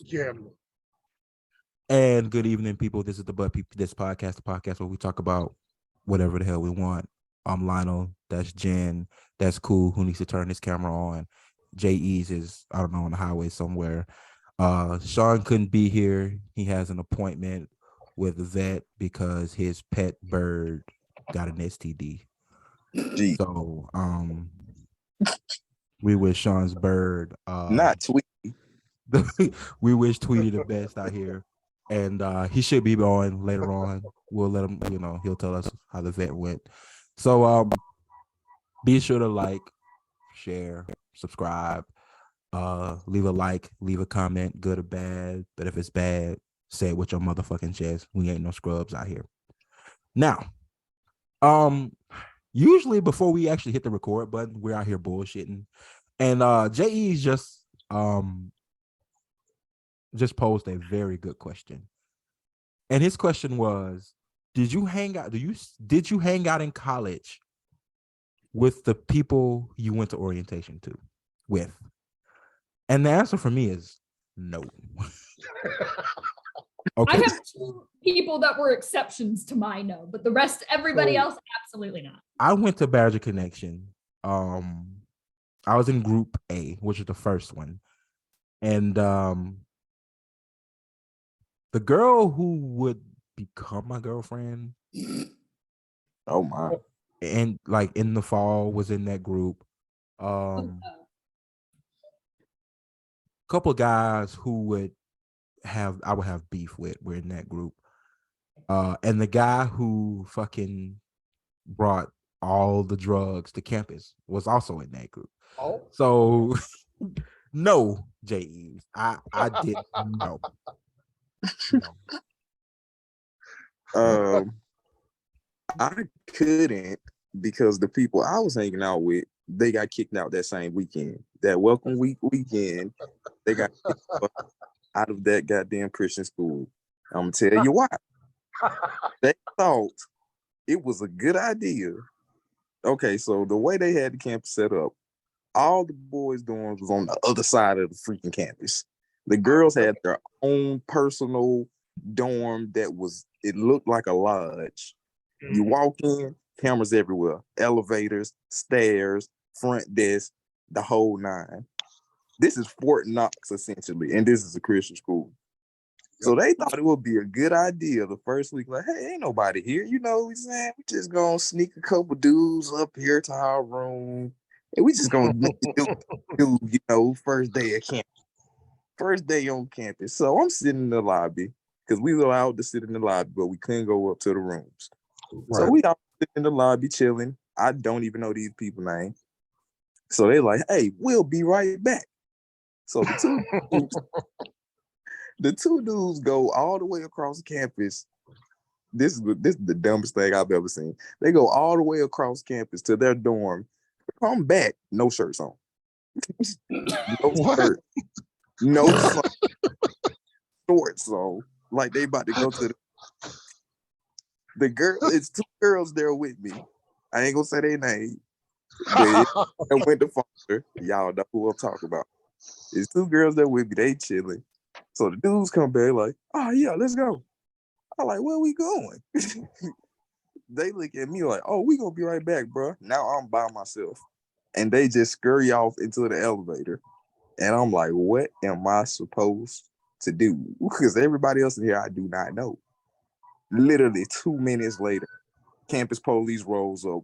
Gambling. And good evening, people. This is the But Peep This podcast, the podcast where we talk about whatever the hell we want. I'm Lional. That's Jen. That's cool. Who needs to turn his camera on? J.E.'s is, I don't know, on the highway somewhere. Sean couldn't be here. He has an appointment with a vet because his pet bird got an STD. Gee, So we wish Sean's bird not Tweety. we wish Tweety the best out here. And he should be on later on. We'll let him, he'll tell us how the vet went. So be sure to like, share, subscribe, leave a like, leave a comment, good or bad. But if it's bad, say it with your motherfucking chest. We ain't no scrubs out here. Now, usually before we actually hit the record button, we're out here bullshitting. And J.E.'s just posed a very good question. And his question was, did you hang out in college with the people you went to orientation with? And the answer for me is no. Okay. I have two people that were exceptions to my no, but the rest, everybody else, absolutely not. I went to Badger Connection. I was in Group A, which is the first one. And the girl who would become my girlfriend, oh my, and like in the fall was in that group. Couple of guys who I would have beef with were in that group. And the guy who fucking brought all the drugs to campus was also in that group. Oh. So no, J.E. I did no. I couldn't because the people I was hanging out with, they got kicked out that same weekend. That welcome weekend, they got kicked out of that goddamn Christian school. I'm gonna tell you why. They thought it was a good idea. Okay, so the way they had the campus set up, all the boys' dorms was on the other side of the freaking campus. The girls had their own personal dorm it looked like a lodge. You walk in, cameras everywhere, elevators, stairs, front desk, the whole nine. This is Fort Knox, essentially, and this is a Christian school. So they thought it would be a good idea the first week, like, hey, ain't nobody here. You know what we're saying? We just gonna sneak a couple dudes up here to our room, and we just gonna do, first day of campus. First day on campus. So I'm sitting in the lobby, because we were allowed to sit in the lobby, but we couldn't go up to the rooms. Right. So we all sit in the lobby chilling. I don't even know these people's names. So they're like, hey, we'll be right back. So the two dudes go all the way across the campus. This is the dumbest thing I've ever seen. They go all the way across campus to their dorm. Come back, no shirts on. No shirt. No shorts on. Like they about to go to the girl. It's two girls there with me. I ain't gonna say their name. But I went to Foster. Y'all know who I'm talking about. It's two girls there with me. They chilling. So the dudes come back like, oh yeah, let's go. I'm like, where we going? They look at me like, oh, we gonna be right back, bro. Now I'm by myself. And they just scurry off into the elevator. And I'm like, what am I supposed to do? Because everybody else in here I do not know. Literally 2 minutes later, campus police rolls up.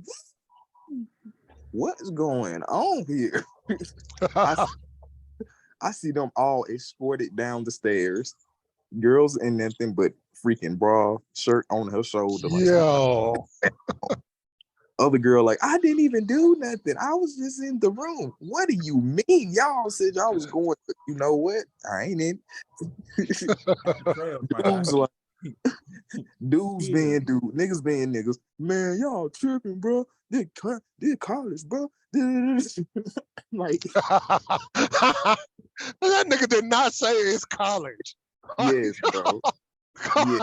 What is going on here? I see them all escorted down the stairs. Girls in nothing but freaking bra, shirt on her shoulder. Like, yo. Other girl like, I didn't even do nothing. I was just in the room. What do you mean? Y'all said y'all was going, you know what? I ain't in. Dudes like, dudes being dudes, niggas being niggas. Man, y'all tripping, bro. Did college, bro. Like that nigga did not say it's college. Yes, bro. Yeah.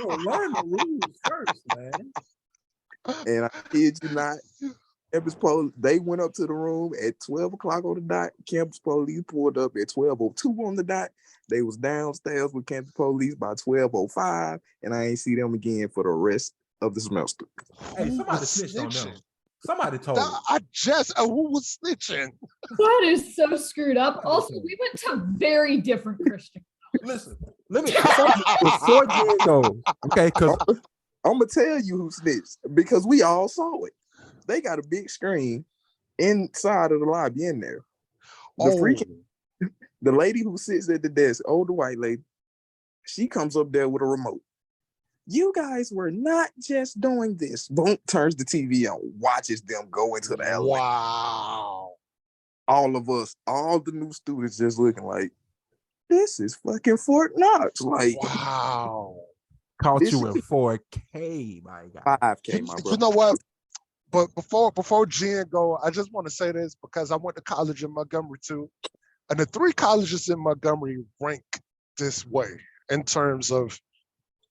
Learn the rules first, man. And I kid you not, They went up to the room at 12 o'clock on the dot. Campus police pulled up at 12:02 on the dot. They was downstairs with campus police by 12:05, and I ain't see them again for the rest of the semester. Hey, Who somebody was snitched on them. snitching? Somebody told. Who was snitching? That is so screwed up. Also, we went to very different Christian. Listen, let me before Jen goes, okay? Because I'm gonna tell you who snitched because we all saw it. They got a big screen inside of the lobby in there. The lady who sits at the desk, older white lady, she comes up there with a remote. You guys were not just doing this. Boom, turns the TV on, watches them go into the elevator. Wow. All of us, all the new students just looking like, this is fucking Fort Knox. Like, wow. Caught this you in 4K, my God. 5K, my brother. You know what? But before Jen go, I just want to say this because I went to college in Montgomery too. And the 3 colleges in Montgomery rank this way in terms of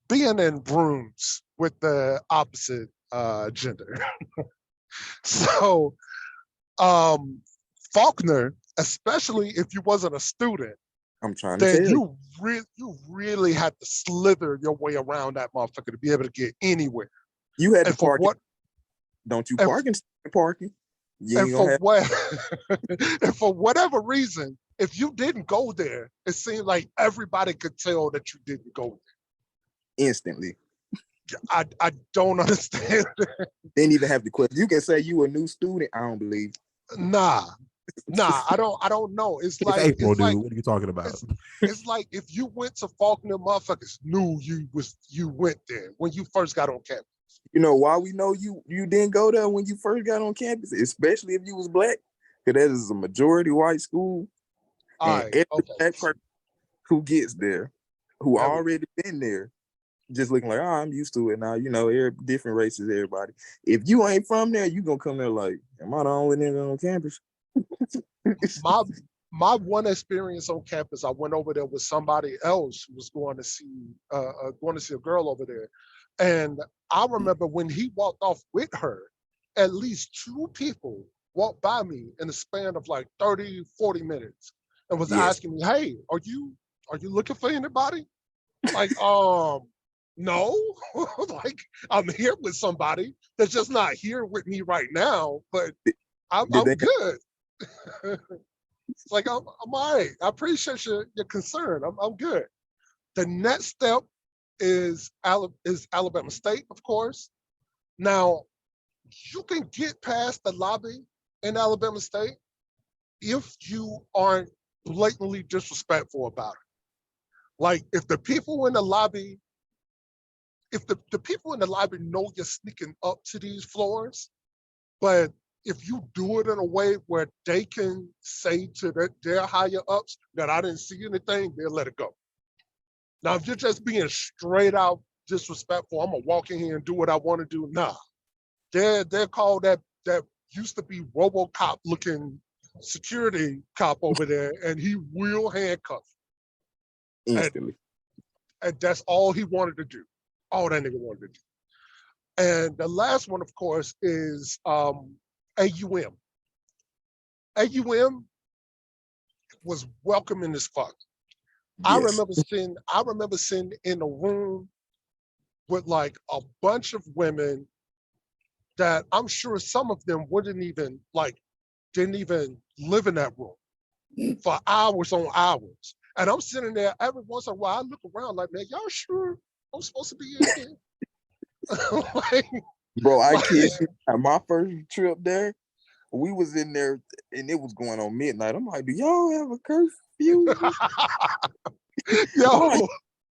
being in rooms with the opposite gender. So Faulkner, especially if you wasn't a student, I'm trying to then tell you. you really had to slither your way around that motherfucker to be able to get anywhere. You had to And for park. what? Don't you park in parking? You And ain't gonna for have. what? And for whatever reason, if you didn't go there, it seemed like everybody could tell that you didn't go there. Instantly. I don't understand. Didn't even have the question. You can say you a new student. I don't believe. Nah, I don't know. It's It's like April, it's dude. like What are you talking about? it's like if you went to Faulkner, motherfuckers knew you went there when you first got on campus. You know why we know you didn't go there when you first got on campus, especially if you was black, because that is a majority white school. All And right, every okay. black person who gets there, who There we go. already been there, just looking like, oh, I'm used to it now. You know, different races, everybody. If you ain't from there, you gonna come there like, am I the only nigga on campus? My one experience on campus, I went over there with somebody else who was going to see a girl over there. And I remember when he walked off with her, at least 2 people walked by me in the span of like 30, 40 minutes and was Yes. asking me, hey, are you looking for anybody? Like, no, like I'm here with somebody that's just not here with me right now, but I'm good. It's like I'm all right. I appreciate your concern. I'm good. The next step is Alabama State, of course. Now, you can get past the lobby in Alabama State if you aren't blatantly disrespectful about it. Like if the people in the lobby, if the people in the lobby know you're sneaking up to these floors, but if you do it in a way where they can say to their higher ups that I didn't see anything, they'll let it go. Now, if you're just being straight out disrespectful, I'm gonna walk in here and do what I want to do. Nah, they're called that used to be RoboCop looking security cop over there, and he will handcuff you. Instantly. And that's all he wanted to do. All that nigga wanted to do. And the last one, of course, is AUM. AUM was welcoming as fuck. Yes. I remember sitting in a room with like a bunch of women that I'm sure some of them didn't even live in that room for hours on hours. And I'm sitting there every once in a while, I look around like, man, y'all sure I'm supposed to be in here? Like, Bro, I kid you. At my first trip there, we was in there and it was going on midnight. I'm like, do y'all have a curfew? yo,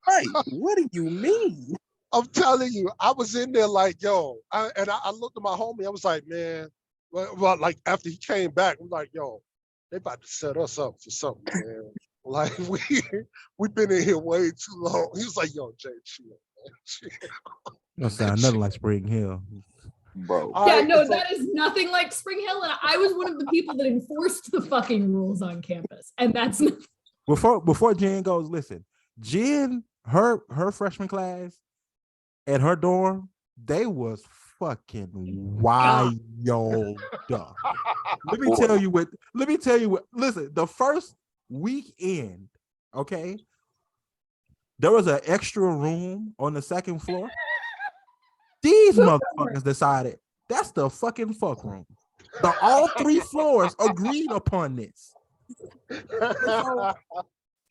Right. What do you mean? I'm telling you, I was in there like, yo, I looked at my homie, I was like, man, well, like after he came back, I'm like, yo, they about to set us up for something, man. Like we've been in here way too long. He was like, yo, Jay, chill, man. Chill. No sound nothing like Spring Hill. Bro. Yeah, no, that is nothing like Spring Hill. And I was one of the people that enforced the fucking rules on campus. And that's not... Before Jen goes, listen, Jen, her freshman class at her dorm, they was fucking wild. Let me tell you what. Listen, the first weekend, okay, there was an extra room on the second floor. These motherfuckers decided that's the fucking fuck room. All 3 floors agreed upon this. So,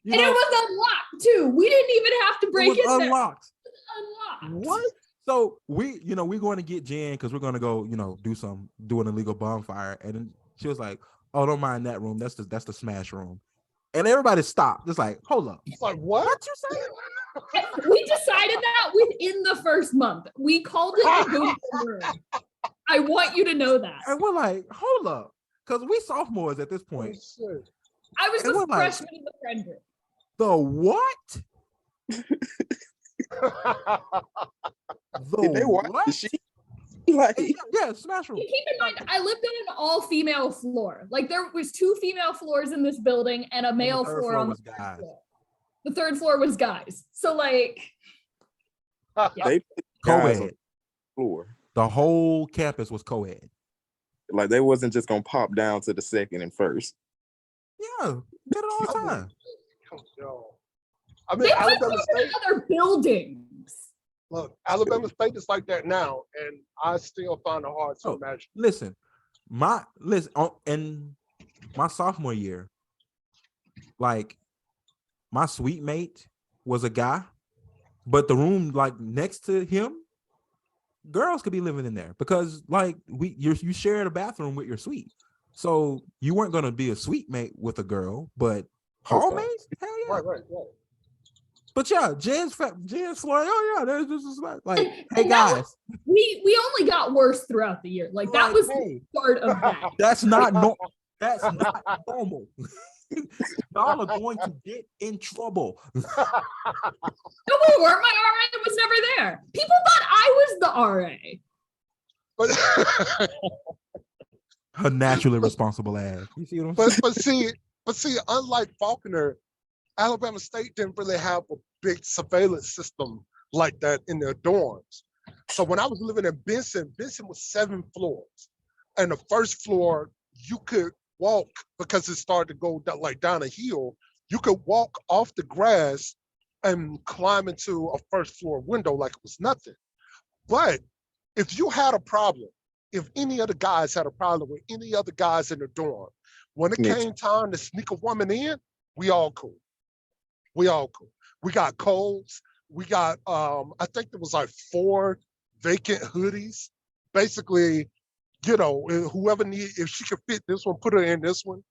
and it was unlocked too. We didn't even have to break it. Unlocked. It was unlocked. What? So we're going to get Jen because we're going to go, do an illegal bonfire. And then she was like, "Oh, don't mind that room. That's the smash room." And everybody stopped. It's like, hold up. It's like, what? What you saying? We decided that within the first month. We called it the go room. I want you to know that. And we're like, hold up. Because we sophomores at this point. Oh, I was the like, freshman in the friend group. The what? Did they watch what? the sheet? Like, yeah, smash room. Keep in mind, I lived on an all-female floor. Like there was 2 female floors in this building and a male floor on the third floor. The third floor was guys. So like, yeah. they put guys on the floor. The whole campus was co-ed. Like they wasn't just gonna pop down to the second and first. Yeah, did it all the time. I mean, Alabama State. Other buildings. Look, Alabama State is like that now, and I still find it hard to imagine. Listen, in my sophomore year, like my suite mate was a guy, but the room like next to him, girls could be living in there because like you shared a bathroom with your suite, so you weren't gonna be a suite mate with a girl, but hall mates, hell yeah, right. But yeah, Jen's floor. Oh yeah, there's just like, hey guys, we only got worse throughout the year. Like that was the start of that. That's not normal. Y'all are going to get in trouble. No, we weren't. My RA was never there. People thought I was the RA. But her naturally responsible ass. You see what I'm saying? But see, unlike Faulkner, Alabama State didn't really have a big surveillance system like that in their dorms. So when I was living in Benson was 7 floors. And the first floor, you could walk because it started to go down a hill. You could walk off the grass and climb into a first floor window like it was nothing. But if you had a problem, if any of the guys had a problem with any other guys in the dorm, when it came time to sneak a woman in, we all cool. We got codes. We got, I think there was like 4 vacant hoodies. Basically, whoever if she could fit this one, put her in this one.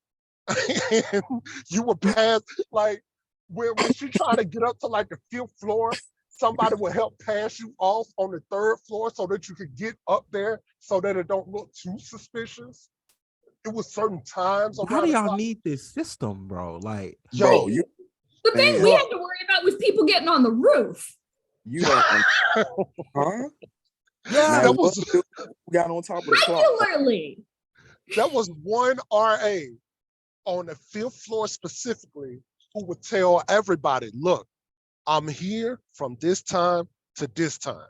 And you would pass, like, when she trying to get up to like the 5th floor, somebody would help pass you off on the 3rd floor so that you could get up there so that it don't look too suspicious. It was certain times. How do y'all need this system, bro? Like, bro, the thing we had to worry about was people getting on the roof. You don't, huh? Yeah, that was got on top of the clock. Regularly. That was one RA on the 5th floor specifically who would tell everybody, "Look, I'm here from this time to this time,"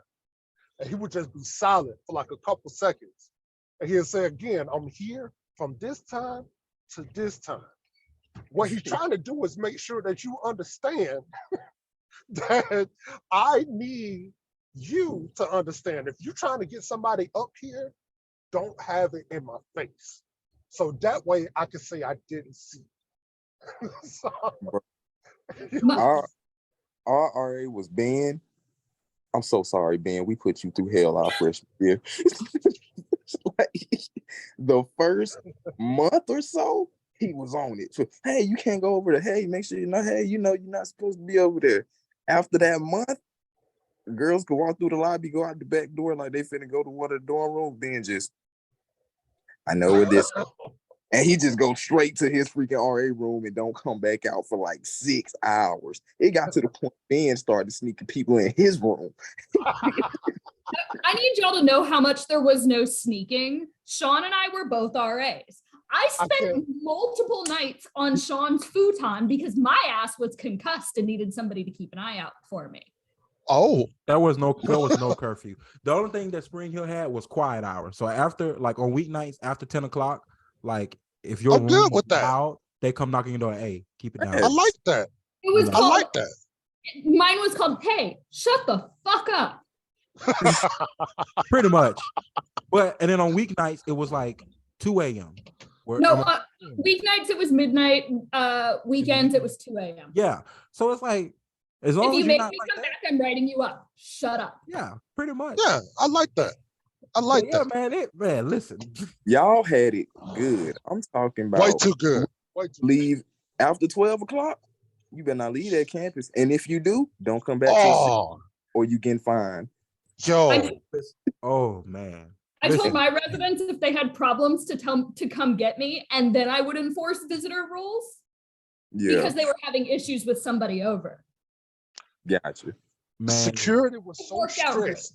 and he would just be silent for like a couple seconds, and he'll say again, "I'm here from this time to this time." What he's trying to do is make sure that you understand that I need you to understand. If you're trying to get somebody up here, don't have it in my face. So that way I can say I didn't see. So, our RA was Ben. I'm so sorry, Ben. We put you through hell our freshman year. Like, the first month or so, he was on it. So, hey, you can't go over there. Hey, make sure you're not supposed to be over there. After that month, girls go walk through the lobby, go out the back door like they finna go to one of the dorm rooms. Ben just, I know what this. And he just goes straight to his freaking RA room and don't come back out for like 6 hours. It got to the point Ben started sneaking people in his room. I need y'all to know how much there was no sneaking. Sean and I were both RAs. I spent multiple nights on Sean's futon because my ass was concussed and needed somebody to keep an eye out for me. Oh, There was no curfew. The only thing that Spring Hill had was quiet hours. So after, like on weeknights after 10 o'clock, like if your I'm room good was with that. loud, they come knocking your door. Hey, keep it down. I like that. It was You know. I called, like that. mine was called, hey, shut the fuck up. Pretty much. And then on weeknights, it was like 2 a.m. No, weeknights it was midnight. Weekends it was 2 a.m. Yeah. So it's like, as long If as you you're make not me like come that, back, I'm writing you up. Shut up. yeah, pretty much. Yeah, I like that. I like But that. man, listen. Y'all had it good. I'm talking about Way too good. Way too leave after 12 o'clock. You better not leave that campus. And if you do, don't come back till 6 Oh, or you get fined. yo. Oh man. I told Listen. my residents if they had problems to come get me, and then I would enforce visitor rules Yeah, because they were having issues with somebody over. gotcha. Man, Security was so Worked out good. strict.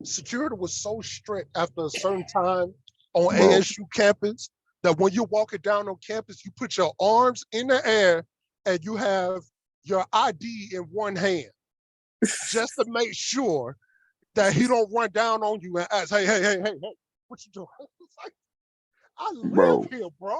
Security was so strict after a certain time on Bro. ASU campus that when you're walking down on campus, you put your arms in the air and you have your ID in one hand just to make sure that he don't run down on you and ask, hey, what you doing? It's like, I live Bro. here, bro.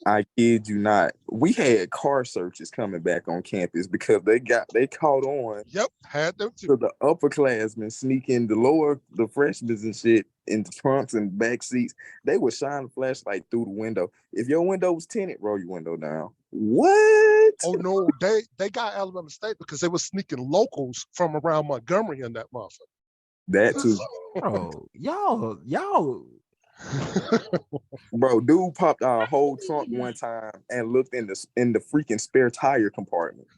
I kid you not. We had car searches coming back on campus because they caught on Yep, had them to too. the upperclassmen sneaking the freshmen and shit in the trunks and back seats. They would shine a flashlight through the window. If your window was tinted, roll your window down. What? Oh no, they got Alabama State because they were sneaking locals from around Montgomery in that motherfucker. That too. bro, y'all. Bro, dude popped our whole trunk one time and looked in the freaking spare tire compartment.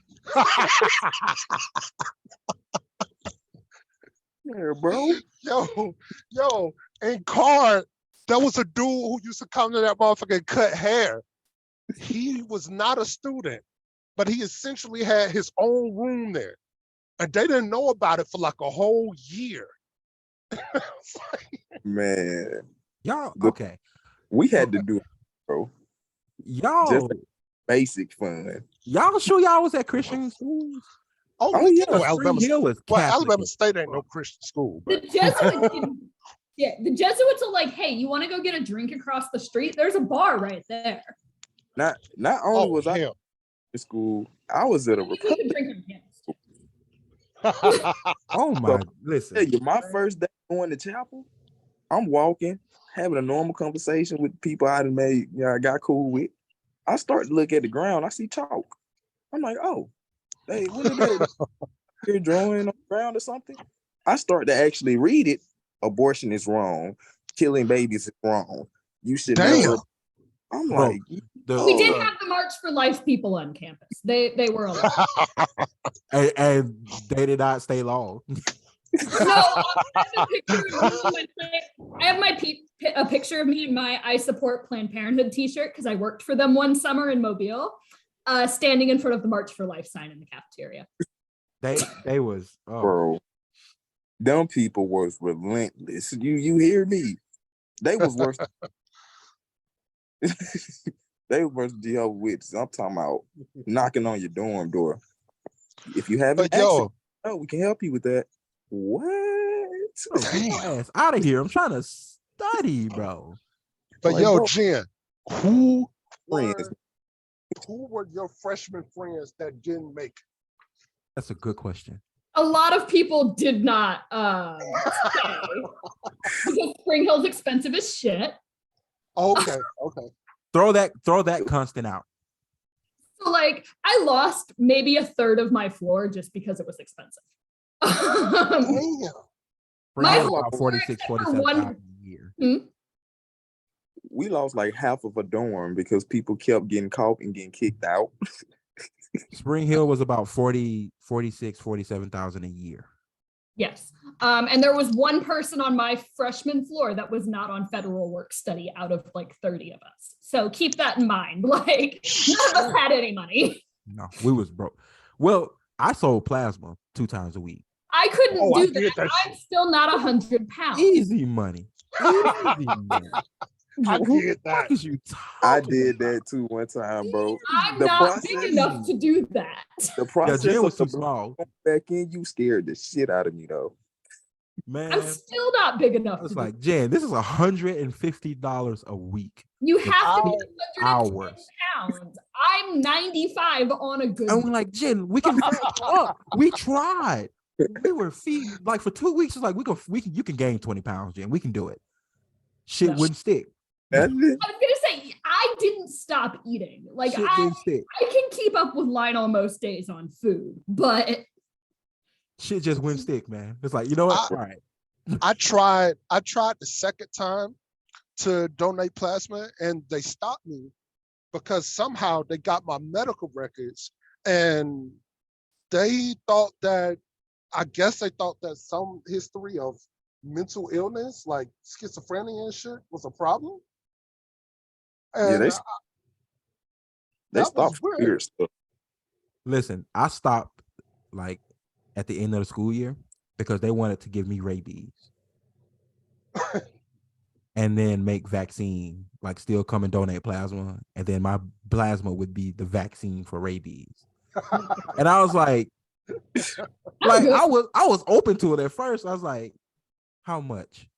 Yeah, bro. Yo, in Card, there was a dude who used to come to that motherfucker and cut hair. He was not a student, but he essentially had his own room there. And they didn't know about it for like a whole year. Man. Y'all, okay. We had to do it, bro. Y'all, Just basic fun. y'all sure y'all was at Christian schools? Oh yeah. no, Alabama Hill was Well, Catholic. Alabama State ain't no Christian school. The But Jesuits didn't. Yeah, the Jesuits are like, hey, you want to go get a drink across the street? There's a bar right there. Not only was I hell. in school, I was at a You could drink on campus. Oh my, listen. Tell you, my first day going to chapel, I'm walking, having a normal conversation with people I got cool with. I start to look at the ground. I see chalk. I'm like, oh, hey, what is that? You're drawing on the ground or something? I start to actually read it. Abortion is wrong. Killing babies is wrong. You should never. I'm Bro, like, We did have the March for Life people on campus. They were allowed. and they did not stay long. No, I have a picture of me in my I support Planned Parenthood t-shirt because I worked for them one summer in Mobile, standing in front of the March for Life sign in the cafeteria. They was bro, them people was relentless. You hear me? They was worse. They were worse than Jehovah's Witnesses. I'm talking about knocking on your dorm door. If you haven't access, we can help you with that. What? Get your ass out of here. I'm trying to study, bro. But Like, yo, bro, Jen, who friends. were your freshman friends that didn't make it? That's a good question. A lot of people did not stay because Spring Hill's expensive as shit. Okay. Throw that constant out. So like I lost maybe a third of my floor just because it was expensive. Damn. My Bring whole about 46, floor, 47,000 a year. We lost like half of a dorm because people kept getting caught and getting kicked out. Spring Hill was about 40, 46, 47,000 a year. Yes. And there was one person on my freshman floor that was not on federal work study out of like 30 of us. So keep that in mind. Like none of us had any money. No, we was broke. Well, I sold plasma 2 times a week. I couldn't do I that. did that I'm still not 100 pounds. Easy money. Easy money. I did that. What is you I talking did about? that too one time, bro. I'm The not big process, enough to do that. the Yeah, process Jen was of the too small, blood back in, you scared the shit out of me though. I'm man. still not big I enough was to like, do. Jen, this is $150 a week. You with have to be Ow. 110 hours. pounds. I'm 95 on a good And we're day. like, Jen, we can ramp up. We tried. We were feeding like for 2 weeks. It's like you can gain 20 pounds, Jen. We can do it. Shit No. wouldn't stick. That's it. I was gonna say I didn't stop eating. Like Shit I didn't stick. can keep up with Lionel most days on food, but Shit just wouldn't stick, man. It's like, you know what? All right. I tried the second time to donate plasma and they stopped me because somehow they got my medical records and they thought that I guess they thought that some history of mental illness like schizophrenia and shit was a problem. Yeah, And they that stopped was for weird. weird stuff. Listen, I stopped like at the end of the school year because they wanted to give me rabies. And then make vaccine, like still come and donate plasma, and then my plasma would be the vaccine for rabies. And I was like I was open to it at first. I was like, how much?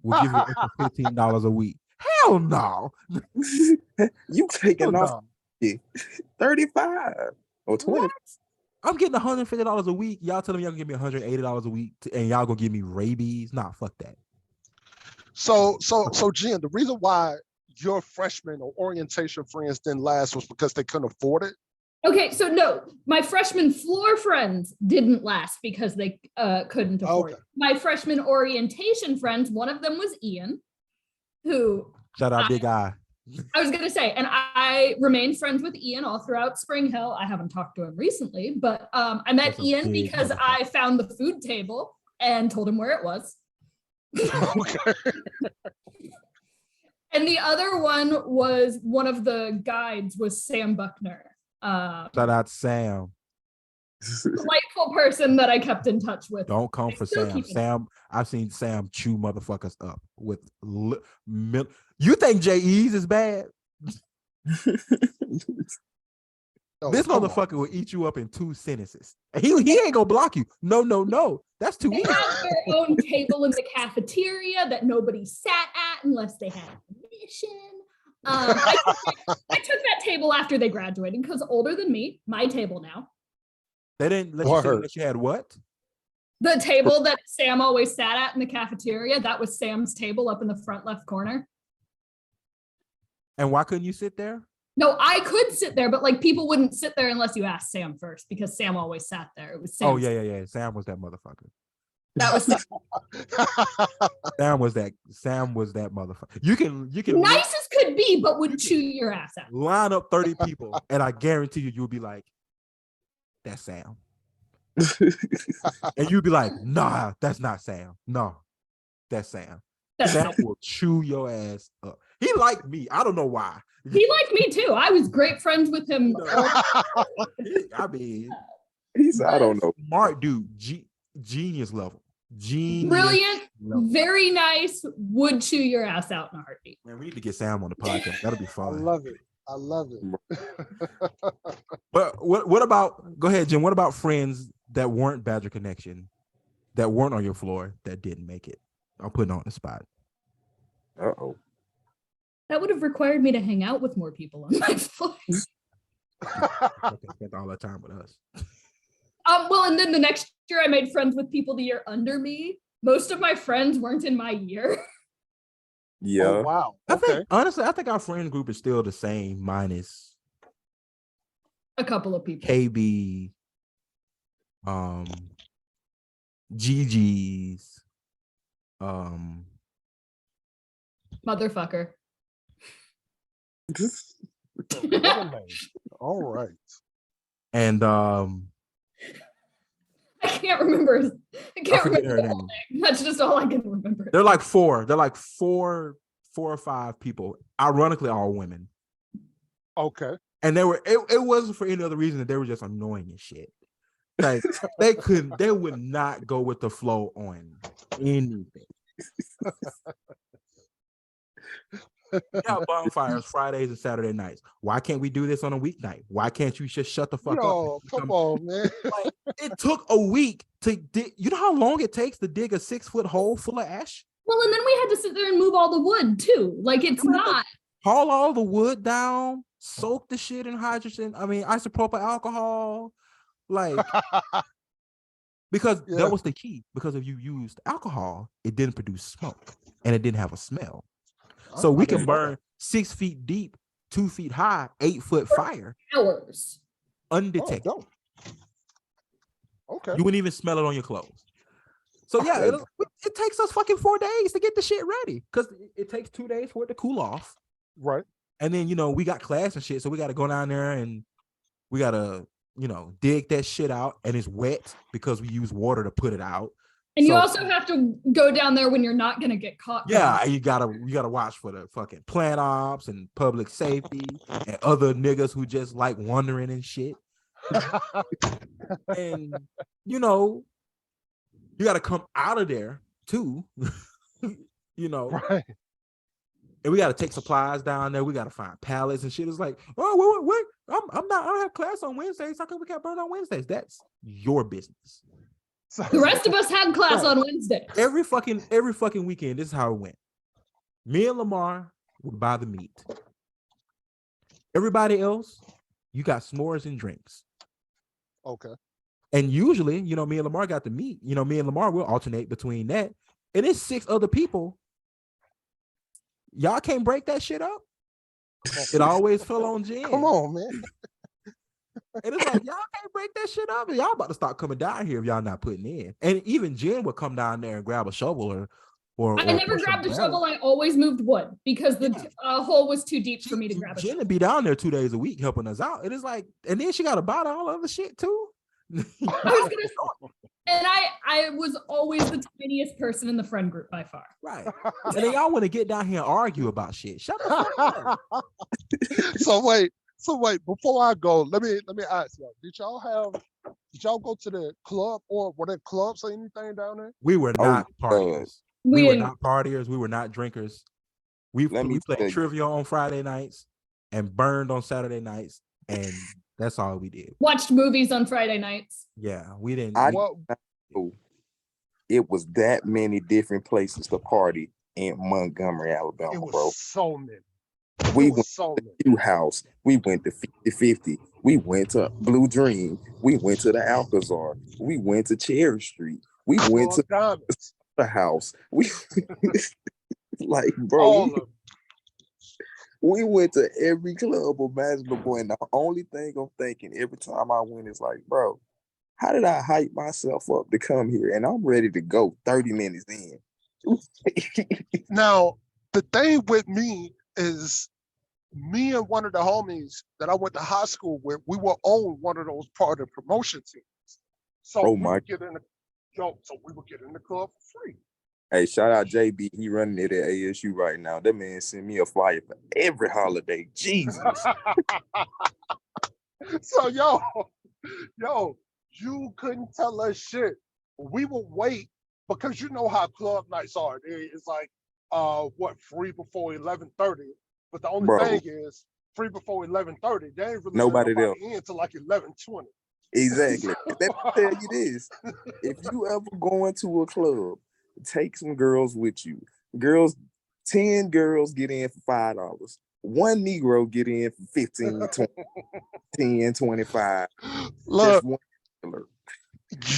We'll give you $15 a week. Hell no. You taking Hell off 35 or 20. What? I'm getting $150 a week. Y'all telling me y'all gonna give me $180 a week and y'all gonna give me rabies? Nah, fuck that. So Jen, the reason why your freshman or orientation friends didn't last was because they couldn't afford it. okay, so no, my freshman floor friends didn't last because they couldn't afford it. My freshman orientation friends, one of them was Ian, who Shout out Big Eye. I was gonna say, and I remained friends with Ian all throughout Spring Hill. I haven't talked to him recently, but I met That's a Ian big because I found the food table and told him where it was. Okay. And the other one was one of the guides was Sam Buckner. Shout out Sam. Delightful person that I kept in touch with. Don't come I for still Sam. keep in Sam, I've seen Sam chew motherfuckers up with you think J.E.'s is bad? Oh, This come on. motherfucker will eat you up in 2 sentences. He ain't gonna block you. No. That's too They easy. had their own table in the cafeteria that nobody sat at unless they had permission. I took that table after they graduated because older than me, my table now. They didn't let you sit unless you had what? The table that Sam always sat at in the cafeteria, that was Sam's table up in the front left corner. And why couldn't you sit there? No, I could sit there, but like people wouldn't sit there unless you asked Sam first because Sam always sat there. It was Sam. Oh yeah. Sam was that motherfucker. That was Sam. Sam was that motherfucker. You can Nice as could be, but would chew your ass out. line up 30 people, and I guarantee you'll be like, that's Sam. And you'd be like, nah, that's not Sam. No, that's Sam. Sam will chew your ass up. He liked me. I don't know why. He liked me too. I was great friends with him. I mean, He's, I don't know. smart dude, genius level. Genius. Brilliant, level. very nice, would chew your ass out in a heartbeat. Man, we need to get Sam on the podcast. That'll be I fun. love it. But what about, go ahead, Jim, what about friends that weren't Badger Connection, that weren't on your floor, that didn't make it? I'm putting on the spot. Uh-oh. That would have required me to hang out with more people on my floor. Spent all that time with us. Well, and then the next year I made friends with people the year under me. Most of my friends weren't in my year. Yeah. Oh, wow. I Okay. think, honestly, I think our friend group is still the same, minus A couple of people. KB, GG's, Motherfucker. All right. and I can't remember. I can't forget remember her the whole name. name. That's just all I can remember. They're like four or five people, ironically all women. Okay. And it wasn't for any other reason that they were just annoying as shit. Like they would not go with the flow on anything. We have bonfires Fridays and Saturday nights. Why can't we do this on a weeknight? Why can't you just shut the fuck up? Yo, come on, man. Like, it took a week to dig. You know how long it takes to dig a 6-foot hole full of ash? Well, and then we had to sit there and move all the wood too. Like it's not. Haul all the wood down, soak the shit in hydrogen. I mean, isopropyl alcohol. Like, because that was the key. Because if you used alcohol, it didn't produce smoke and it didn't have a smell. So we can burn 6 feet deep, 2 feet high, 8-foot fire. Hours. Undetected. Okay. You wouldn't even smell it on your clothes. So yeah, it takes us fucking 4 days to get the shit ready. Because it takes 2 days for it to cool off. Right. And then, we got class and shit. So we got to go down there and we got to, dig that shit out. And it's wet because we use water to put it out. And you also have to go down there when you're not going to get caught. Yeah, you gotta watch for the fucking plant ops and public safety and other niggas who just like wandering and shit. And you got to come out of there too. Right. And we got to take supplies down there. We got to find pallets and shit. It's like, oh, wait, I don't have class on Wednesdays. How come we can't burn on Wednesdays? That's your business. The rest of us had class on Wednesday. Every fucking weekend, this is how it went. Me and Lamar would buy the meat. Everybody else, you got s'mores and drinks. Okay. And usually, me and Lamar got the meat. Me and Lamar will alternate between that. And it's 6 other people. Y'all can't break that shit up. It always fell on Jen. Come on, man. And it's like, y'all can't break that shit up. Y'all about to start coming down here if y'all not putting in. And even Jen would come down there and grab a shovel or I never grabbed a shovel. I always moved wood because the hole was too deep for me to grab a shovel. Jen would be down there 2 days a week helping us out. It is like, and then she got to buy all the other shit too. I was gonna, and I was always the tiniest person in the friend group by far. Right. And then y'all want to get down here and argue about shit. Shut the fuck up. So wait, before I go, let me ask y'all. Did y'all go to the club or were there clubs or anything down there? We were not partiers. We were didn't. not partiers. We were not drinkers. We played trivia on Friday nights and burned on Saturday nights, and that's all we did. Watched movies on Friday nights. Yeah, we didn't. It was that many different places to party in Montgomery, Alabama, It was bro. so many. We went to the Q House. We went to 50-50. We went to Blue Dream. We went to the Alcazar. We went to Cherry Street. We went to the house. We like, bro. We went to every club imaginable, and the only thing I'm thinking every time I went is like, bro, how did I hype myself up to come here? And I'm ready to go 30 minutes in. Now, the thing with me is me and one of the homies that I went to high school with, we were on one of those part of promotion teams. So we would get in the club for free. Hey, shout out JB. He running it at ASU right now. That man sent me a flyer for every holiday. Jesus. So you couldn't tell us shit. We would wait because you know how club nights are. It's like free before 11:30. But the only thing is free before 11:30. They ain't really nobody there until like 11:20. Exactly. Let me tell you this. If you ever go into a club, take some girls with you. 10 girls get in for $5. One Negro get in for 15, 20, 10, 25. Look,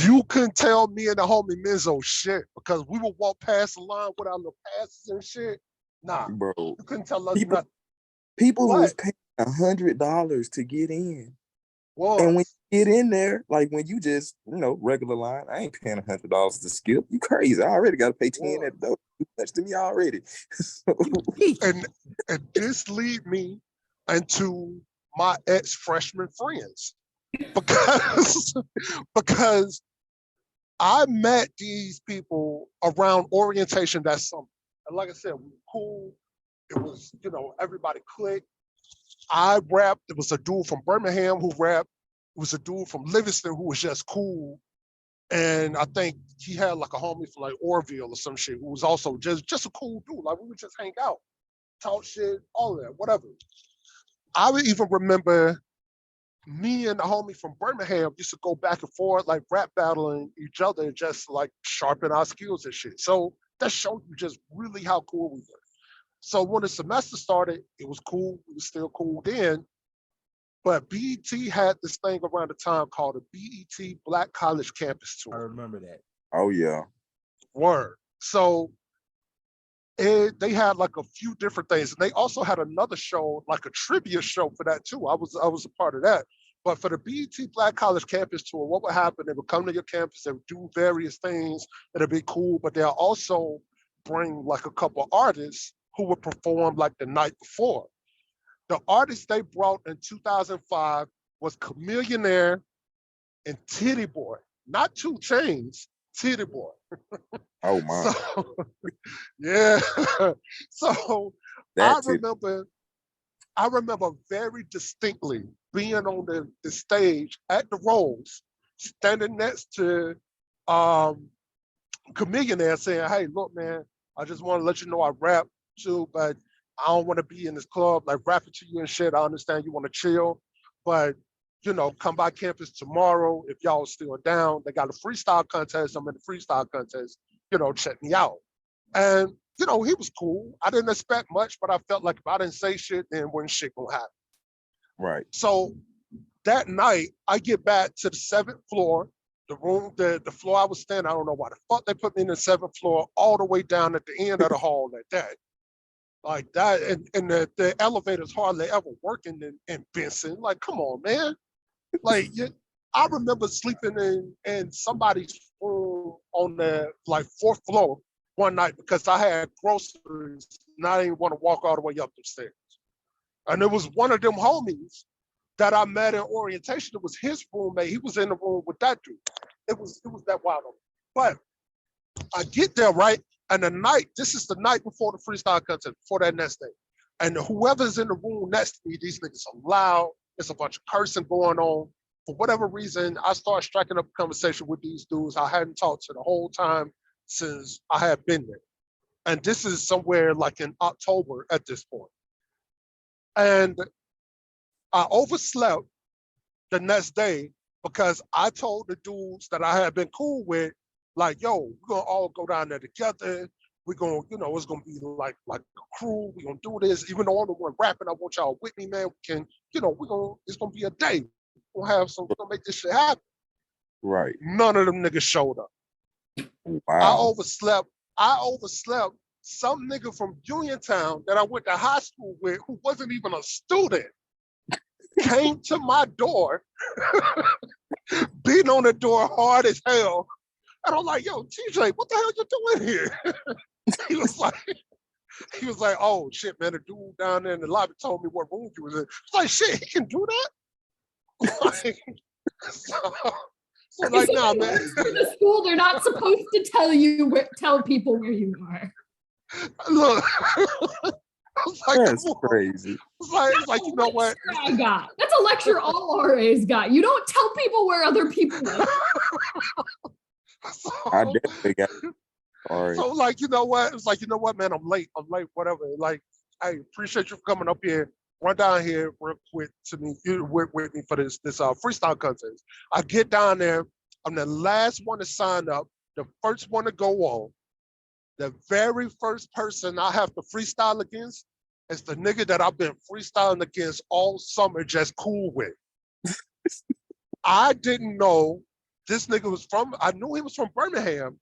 you couldn't tell me and the homie Mizzo shit because we would walk past the line with our little passes and shit. Nah, bro. You couldn't tell us nothing. People was paying $100 to get in. Whoa. And when you get in there, like when you just, regular line, I ain't paying $100 to skip. You crazy. I already got to pay 10 at the door. You touched me already. and this lead me into my ex-freshman friends. Because I met these people around orientation that summer. And like I said, we were cool. It was, everybody clicked. I rapped. There was a dude from Birmingham who rapped. It was a dude from Livingston who was just cool. And I think he had like a homie from like Orville or some shit who was also just a cool dude. Like we would just hang out. talk shit, all of that, whatever. I would even remember me and the homie from Birmingham used to go back and forth, like rap battling each other, just like sharpen our skills and shit. So that showed you just really how cool we were. So when the semester started, it was cool. We was still cool then. But BET had this thing around the time called the BET Black College Campus I Tour. remember that. Oh yeah. Word. So they had like a few different things, and they also had another show, like a trivia show for that too. I was a part of that. But for the BET Black College Campus Tour, what would happen? They would come to your campus, they would do various things, it'd be cool, but they'll also bring like a couple artists who would perform like the night before. The artist they brought in 2005 was Chameleonaire and Titty Boy, not 2 Chainz, Titty Boy. Oh my. So, yeah. So That's it. I remember very distinctly being on the stage at the Rose, standing next to Chameleonaire saying, hey, look, man, I just want to let you know I rap too, but I don't want to be in this club like rapping to you and shit. I understand you want to chill, but you know, come by campus tomorrow if y'all still down. They got a freestyle contest. I'm in the freestyle contest. You know, check me out. And you know, he was cool. I didn't expect much, but I felt like if I didn't say shit, then wasn't shit gonna happen. Right. So that night, I get back to the 7th floor, the room, the floor I was standing. I don't know why the fuck they put me in the 7th floor, all the way down at the end of the hall like that. Like that, and the elevator's hardly ever working in Benson. Like, come on, man. Like, I remember sleeping in somebody's room on the like 4th floor one night because I had groceries and I didn't want to walk all the way up the stairs. And it was one of them homies that I met in orientation. It was his roommate. He was in the room with that dude. It was that wild. But I get there, right? And this is the night before the freestyle contest, before that next day. And whoever's in the room next to me, these niggas are loud. There's a bunch of cursing going on. For whatever reason, I started striking up a conversation with these dudes I hadn't talked to the whole time since I had been there. And this is somewhere like in October at this point. And I overslept the next day because I told the dudes that I had been cool with, like, yo, we're gonna all go down there together. We're gonna, you know, it's gonna be like a crew. We're gonna do this. Even though I'm the one rapping, I want y'all with me, man. We can, you know, it's gonna be a day. We're gonna make this shit happen. Right. None of them niggas showed up. Wow. I overslept some nigga from Uniontown that I went to high school with who wasn't even a student came to my door, beating on the door hard as hell. And I'm like, yo, TJ, what the hell you doing here? he was like, oh shit, man, the dude down there in the lobby told me what room you was in. It's like, shit, he can do that? Like, so like, nah, man. In the school, they're not supposed to tell people where you are. Look, I was like, that's crazy. It's like, you know what? I got. That's a lecture all RAs got. You don't tell people where other people are. So, I definitely got it. All right. So like, you know what? It's like, you know what, man, I'm late, whatever. Like, I appreciate you for coming up here. Run down here real quick to me, with me for this freestyle contest. I get down there. I'm the last one to sign up, the first one to go on. The very first person I have to freestyle against is the nigga that I've been freestyling against all summer, just cool with. I didn't know this nigga I knew he was from Birmingham,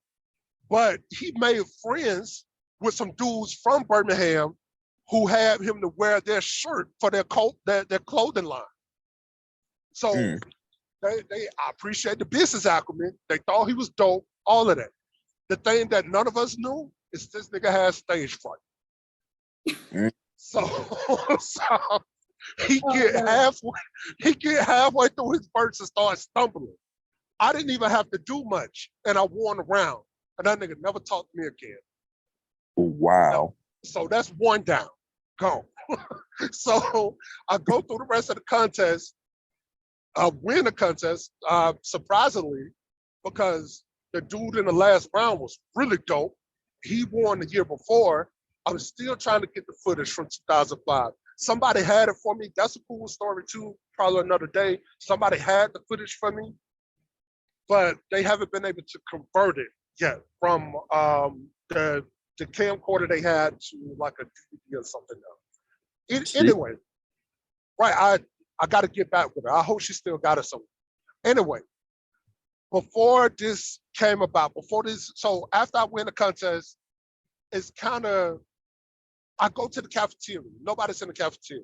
but he made friends with some dudes from Birmingham who had him to wear their shirt for their clothing line. So I appreciate the business acumen. They thought he was dope, all of that. The thing that none of us knew is this nigga has stage fright. So he get halfway through his verse and start stumbling. I didn't even have to do much, and I won around, and that nigga never talked to me again. Wow. So that's one down. Go. So I go through the rest of the contest. I win the contest, surprisingly, because the dude in the last round was really dope. He won the year before. I'm still trying to get the footage from 2005. Somebody had it for me. That's a cool story too. Probably another day. Somebody had the footage for me, but they haven't been able to convert it yet from the camcorder they had to like a DVD or something else. Anyway, right? I got to get back with her. I hope she still got it somewhere. Anyway, before this came about, so after I win the contest, it's kind of, I go to the cafeteria. Nobody's in the cafeteria.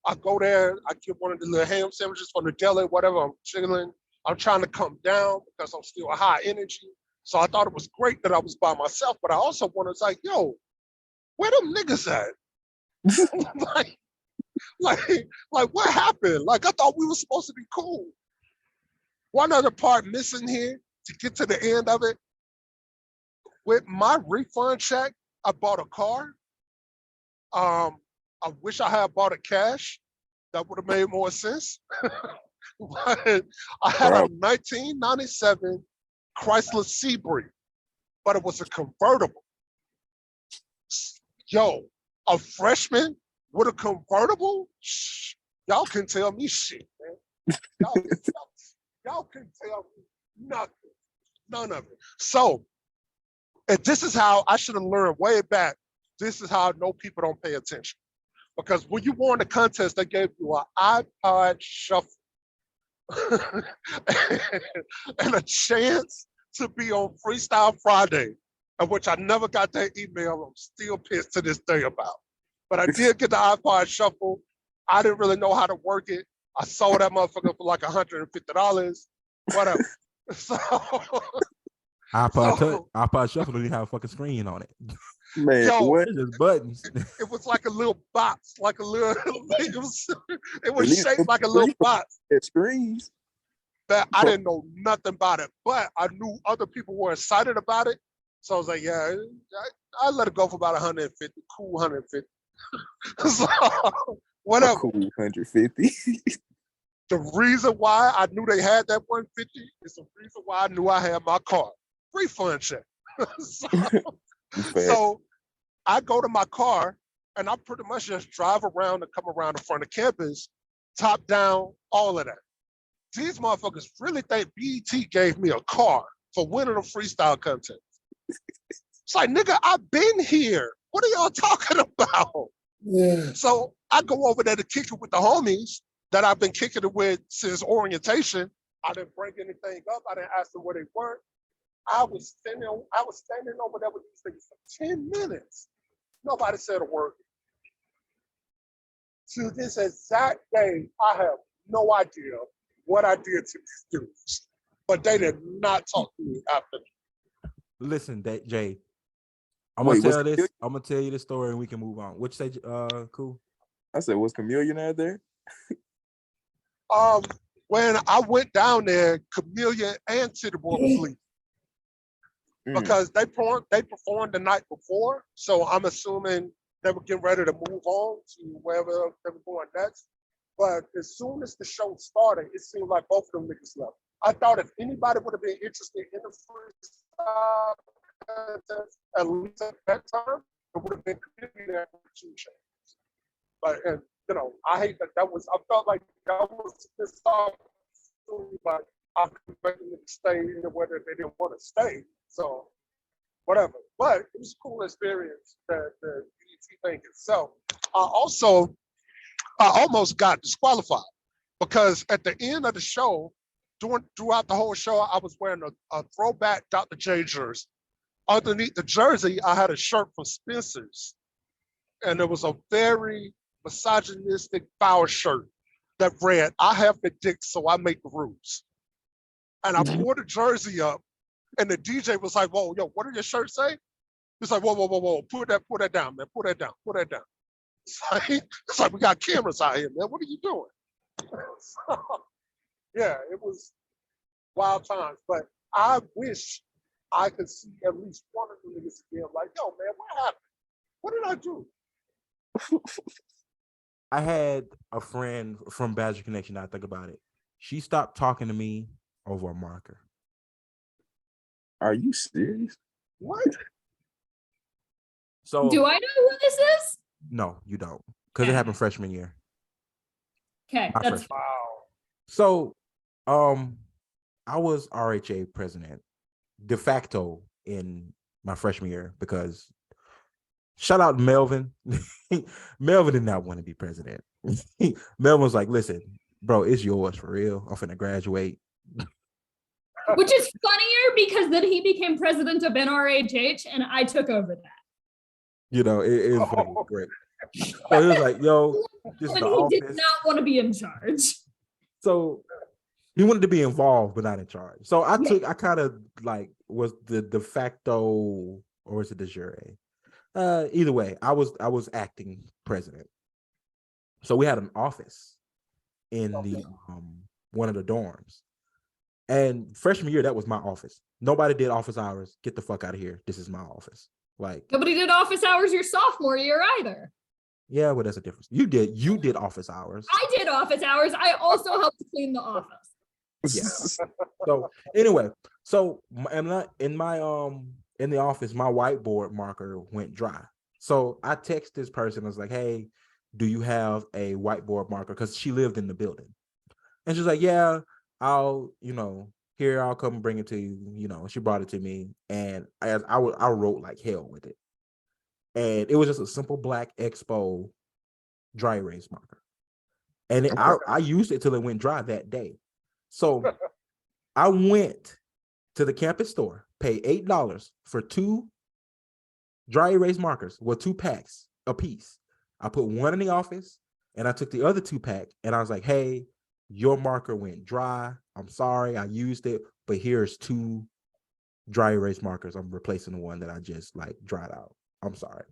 I go there, I get one of the little ham sandwiches from the deli, whatever. I'm chilling. I'm trying to come down because I'm still high energy. So I thought it was great that I was by myself, but I also wanted to like, yo, where them niggas at? like what happened? Like I thought we were supposed to be cool. One other part missing here to get to the end of it. With my refund check, I bought a car. I wish I had bought it cash. That would have made more sense. But I had a 1997 Chrysler Sebring, but it was a convertible. Yo, a freshman with a convertible? Shh, y'all can tell me shit, man. Y'all can tell me nothing. None of it. So, and this is how I should have learned way back. This is how I know people don't pay attention. Because when you won the contest, they gave you an iPod shuffle and a chance to be on Freestyle Friday, of which I never got that email. I'm still pissed to this day about. But I did get the iPod shuffle. I didn't really know how to work it. I sold that motherfucker for like $150. Whatever. So iPod Shuffle didn't have a fucking screen on it. Man, yo, what? It's just buttons. It was like a little box, like a little. It was shaped like a little box. It screens. That I didn't know nothing about it, but I knew other people were excited about it. So I was like, yeah, I let it go for about 150, cool 150. So whatever. Cool 150. The reason why I knew they had that 150 is the reason why I knew I had my car. Refund check. So I go to my car and I pretty much just drive around and come around the front of campus, top down, all of that. These motherfuckers really think BET gave me a car for winning a freestyle contest. It's like, nigga, I've been here. What are y'all talking about? Yeah. So I go over there to kick it with the homies that I've been kicking it with since orientation. I didn't break anything up. I didn't ask them where they were. I was standing over there with these things for 10 minutes. Nobody said a word. To this exact day, I have no idea what I did to these dudes, but they did not talk to me after. Listen, Jay, I'm gonna tell you the story and we can move on. Which say, cool? I said, was Chameleon there? When I went down there, Chameleon and Titty Boy was leaving. Because they performed the night before, so I'm assuming they were getting ready to move on to wherever they were going next. But as soon as the show started, it seemed like both of them niggas left. I thought if anybody would have been interested in the freestyle contest, at least at that time, it would have been completely there for 2 chains. But and you know, I hate that I felt like that was this song, but I couldn't make them stay anywhere that they didn't want to stay. So whatever. But it was a cool experience, the BET thing itself. I almost got disqualified because at the end of the show, throughout the whole show, I was wearing a throwback Dr. J jersey. Underneath the jersey, I had a shirt from Spencer's. And it was a very misogynistic foul shirt that read, "I have the dick, so I make the rules." And I pulled the jersey up, and the DJ was like, "Whoa, yo, what did your shirt say?" He's like, whoa, pull that down, man, pull that down. It's like, we got cameras out here, man. What are you doing? So, yeah, it was wild times. But I wish I could see at least one of the niggas again. Like, yo, man, what happened? What did I do? I had a friend from Badger Connection. I think about it. She stopped talking to me over a marker. Are you serious? What? So Do I know who this is? no, you don't, because it happened freshman year. Okay, My that's freshman. Wow. So, I was RHA president de facto in my freshman year because shout out Melvin. Melvin did not want to be president. Melvin was like, listen, bro, it's yours for real. I'm finna graduate. which is funnier because then he became president of NRHH and I took over that. You know, it is fucking great. So he was like, yo, this is When the he did office. not want to be in charge. So he wanted to be involved, but not in charge. So I kind of like was the de facto, or was it de jure? Either way, I was acting president. So we had an office in the one of the dorms. And freshman year, that was my office. Nobody did office hours. Get the fuck out of here. This is my office. Like, Nobody did office hours your sophomore year either. yeah, well, that's a difference. You did office hours. I did office hours. I also helped clean the office. Yeah. So anyway, so in the office, my whiteboard marker went dry. So I text this person. I was like, hey, do you have a whiteboard marker? Because she lived in the building. And she's like, yeah, I'll come bring it to you. You know, she brought it to me. And I wrote like hell with it. And it was just a simple black Expo dry erase marker. And I used it till it went dry that day. So I went to the campus store, paid $8 for 2 dry erase markers, 2 packs a piece. I put one in the office and I took the other 2 pack and I was like, hey, your marker went dry. I'm sorry, I used it, but here's 2 dry erase markers. I'm replacing the one that I just like dried out. I'm sorry.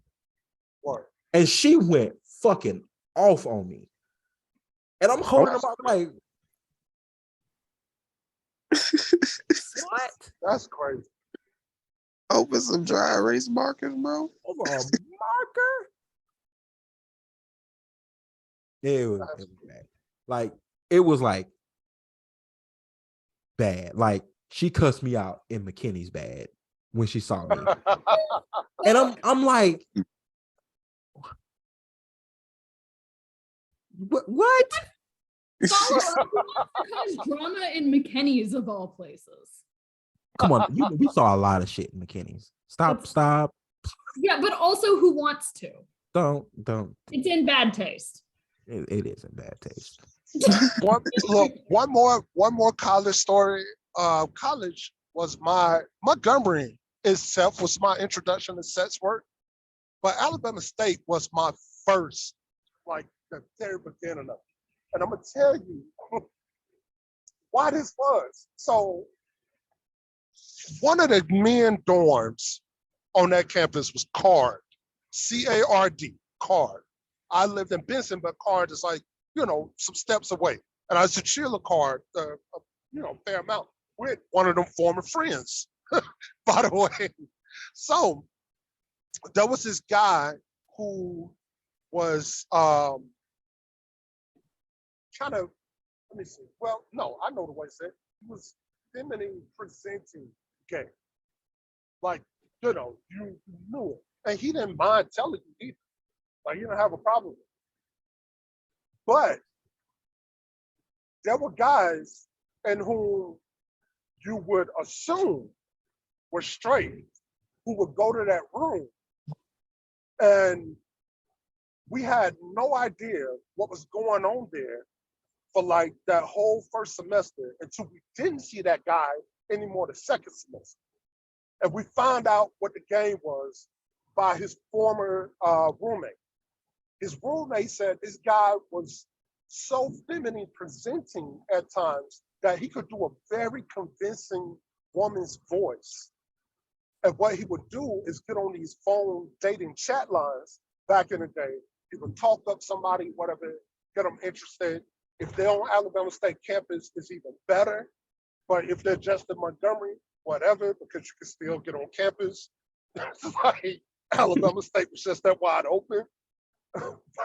What? And she went fucking off on me. And I'm holding them up like, what? That's crazy. Open some dry erase markers, bro. Over a marker? It was bad. Like, it was like bad. Like, she cussed me out in McKinney's bad when she saw me. And I'm like, what? Cause drama in McKinney's of all places. Come on, we saw a lot of shit in McKinney's. Stop. Yeah, but also who wants to? Don't. It's in bad taste. It is in bad taste. One more college story. College was Montgomery itself was my introduction to sex work, but Alabama State was my first, like the very beginning of it. And I'm gonna tell you why this was. So one of the men dorms on that campus was Card, C-A-R-D, Card. I lived in Benson, but Card is like, some steps away. And I used to chill a Card, fair amount with one of them former friends, by the way. So there was this guy who was kind of, let me see. Well, no, I know the way to say it. He was feminine presenting gay. Like, you knew it. And he didn't mind telling you either. Like, he didn't have a problem with it. But there were guys in whom you would assume were straight who would go to that room. And we had no idea what was going on there for like that whole first semester until we didn't see that guy anymore the second semester. And we found out what the game was by his former roommate. His roommate said this guy was so feminine presenting at times that he could do a very convincing woman's voice. And what he would do is get on these phone dating chat lines back in the day. He would talk up somebody, whatever, get them interested. If they're on Alabama State campus, it's even better. But if they're just in Montgomery, whatever, because you can still get on campus. Like Alabama State was just that wide open.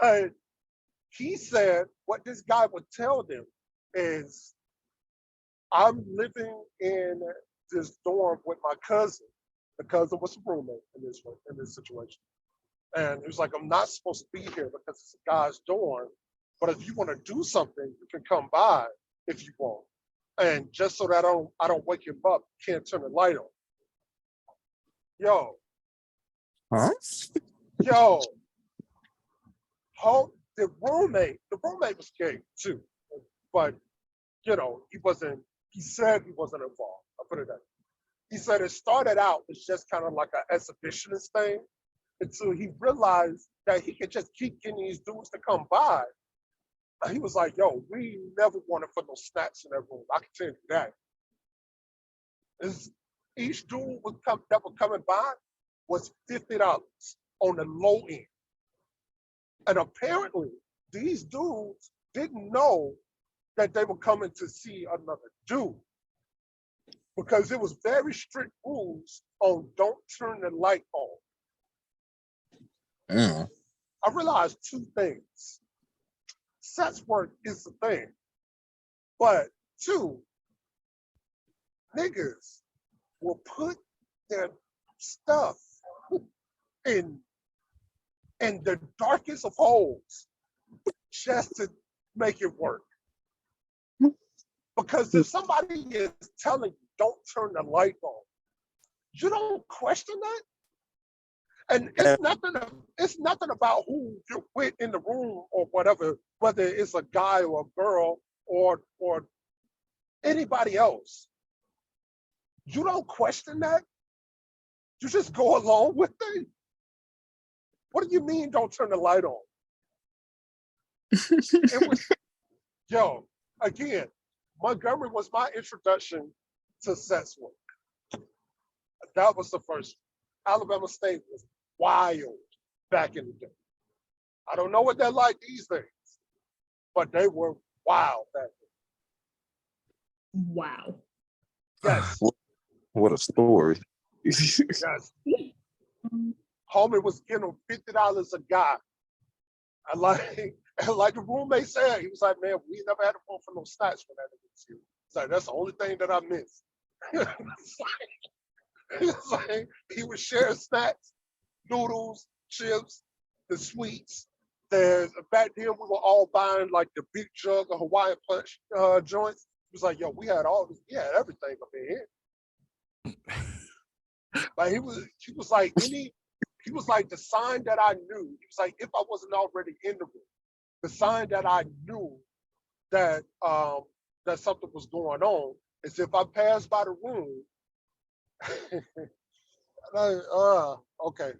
But he said what this guy would tell them is, I'm living in this dorm with my cousin. The cousin was a roommate in this situation. And he was like, I'm not supposed to be here because it's a guy's dorm. But if you want to do something, you can come by if you want. And just so that I don't wake him up, you can't turn the light on. Yo, Huh? yo, the roommate was gay too. But you know, he said he wasn't involved. I'll put it that way. He said it started out as just kind of like an exhibitionist thing until he realized that he could just keep getting these dudes to come by. And he was like, yo, we never wanted for no snacks in that room. I can tell you that. Each dude that was coming by was $50 on the low end. And apparently, these dudes didn't know that they were coming to see another dude because it was very strict rules on don't turn the light on. I realized two things. Sex work is the thing, but two, niggas will put their stuff in the darkest of holes just to make it work. Because if somebody is telling you don't turn the light on, you don't question that. And it's nothing about who you're with in the room or whatever, whether it's a guy or a girl or anybody else. You don't question that. You just go along with it. What do you mean don't turn the light on? It was, yo, again, Montgomery was my introduction to sex work. That was the first. Alabama State was wild back in the day. I don't know what they're like these days, but they were wild back then. Wow. Yes. What a story. Yes. Homie was getting $50 a guy. And like the roommate said, he was like, man, we never had to phone for no snacks for that. He's like, that's the only thing that I miss. It's like he would share snacks, noodles, chips, the sweets. Back then we were all buying like the big jug of Hawaiian punch joints. He was like, yo, we had all this, we had everything up in here. Like he was like the sign that I knew. He was like, if I wasn't already in the room, the sign that I knew that that something was going on is if I passed by the room. Okay.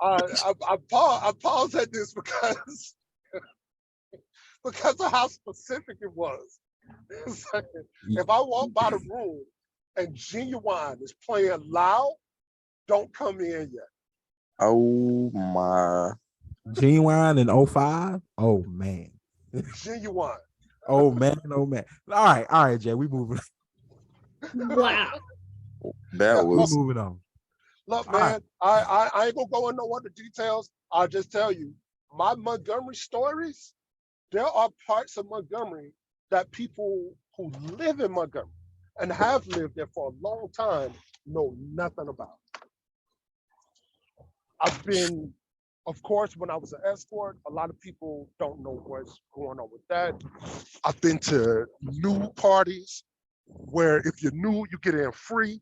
I pause at this because of how specific it was. Like, if I walk by the room and Genuine is playing loud, don't come in yet. Oh my. Genuine in 05? Oh man. Genuine. Oh man, oh man. All right, Jay, we moving. Wow. That was We're moving on. Look, man, I ain't gonna go into no other details. I'll just tell you, my Montgomery stories, there are parts of Montgomery that people who live in Montgomery and have lived there for a long time know nothing about. I've been, of course, when I was an escort, a lot of people don't know what's going on with that. I've been to nude parties where if you're nude, you get in free.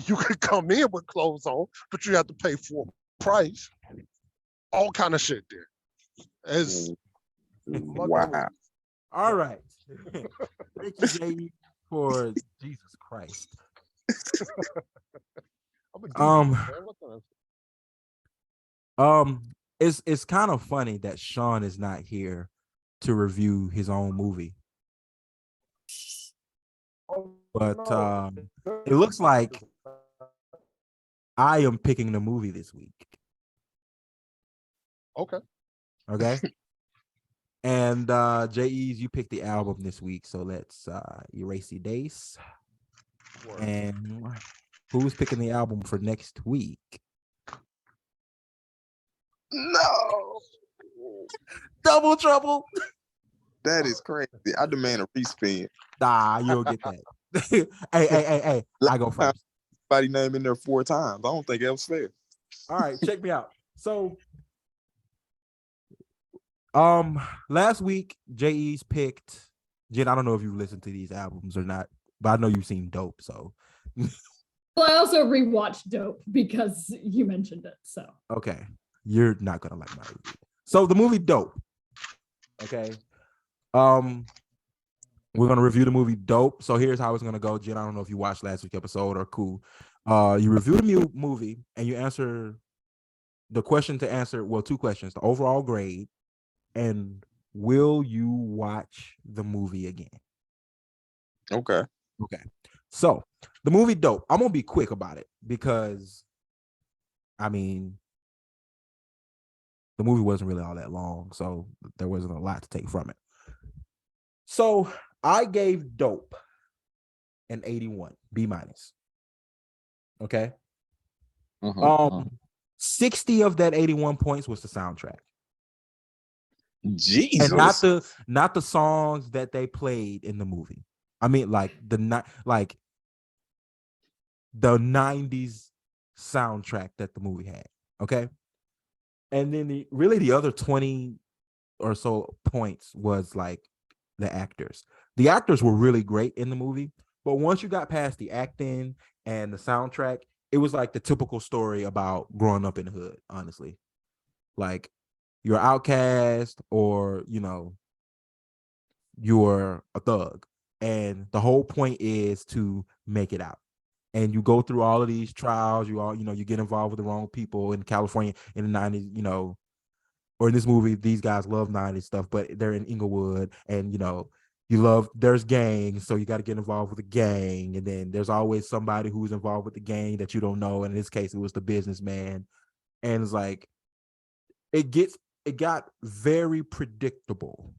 You can come in with clothes on, but you have to pay full price. All kind of shit there. wow. All right. Thank you, Jay, for Jesus Christ. It's kind of funny that Sean is not here to review his own movie. But it looks like I am picking the movie this week. Okay. And J.E.'s, you picked the album this week, so let's erase the days. Word. And who's picking the album for next week? No. Double trouble. That is crazy. I demand a respin. Nah, you'll get that. Hey. I go first. everybody name in there 4 times. I don't think that was fair. All right, check me out. So, last week, J.E.'s picked. Jen, I don't know if you listened to these albums or not, but I know you've seen Dope. So, Well, I also rewatched Dope because you mentioned it. So okay, you're not gonna like my review. So the movie Dope. Okay. We're gonna review the movie Dope. So here's how it's gonna go. Jen, I don't know if you watched last week's episode or cool. You review the movie and you answer the question to answer. Well, 2 questions: the overall grade, and will you watch the movie again? Okay. Okay. So the movie Dope. I'm gonna be quick about it because, I mean, the movie wasn't really all that long, so there wasn't a lot to take from it. So I gave Dope an 81, B minus. Okay. 60 of that 81 points was the soundtrack. Jesus. And not the songs that they played in the movie. I mean, like the 90s soundtrack that the movie had. Okay. And then the other 20 or so points was like the actors. The actors were really great in the movie, but once you got past the acting and the soundtrack, it was like the typical story about growing up in the hood, honestly. Like, you're outcast, or you're a thug, and the whole point is to make it out. And you go through all of these trials. You get involved with the wrong people in California in the 90s, or in this movie, these guys love 90s stuff, but they're in Inglewood, and there's gangs, so you got to get involved with a gang, and then there's always somebody who's involved with the gang that you don't know. And in this case, it was the businessman, and it's like it got very predictable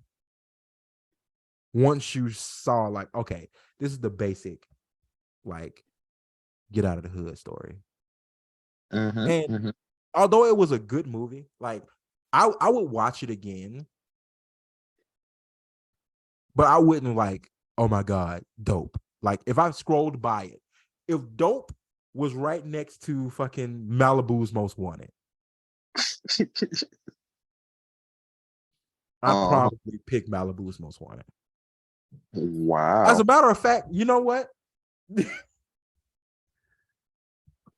once you saw, like, okay, this is the basic, like, get out of the hood story. And although it was a good movie, like, I would watch it again, but I wouldn't like, oh my God, Dope. Like, if I scrolled by it, if Dope was right next to fucking Malibu's Most Wanted, I'd probably pick Malibu's Most Wanted. Wow. As a matter of fact, you know what?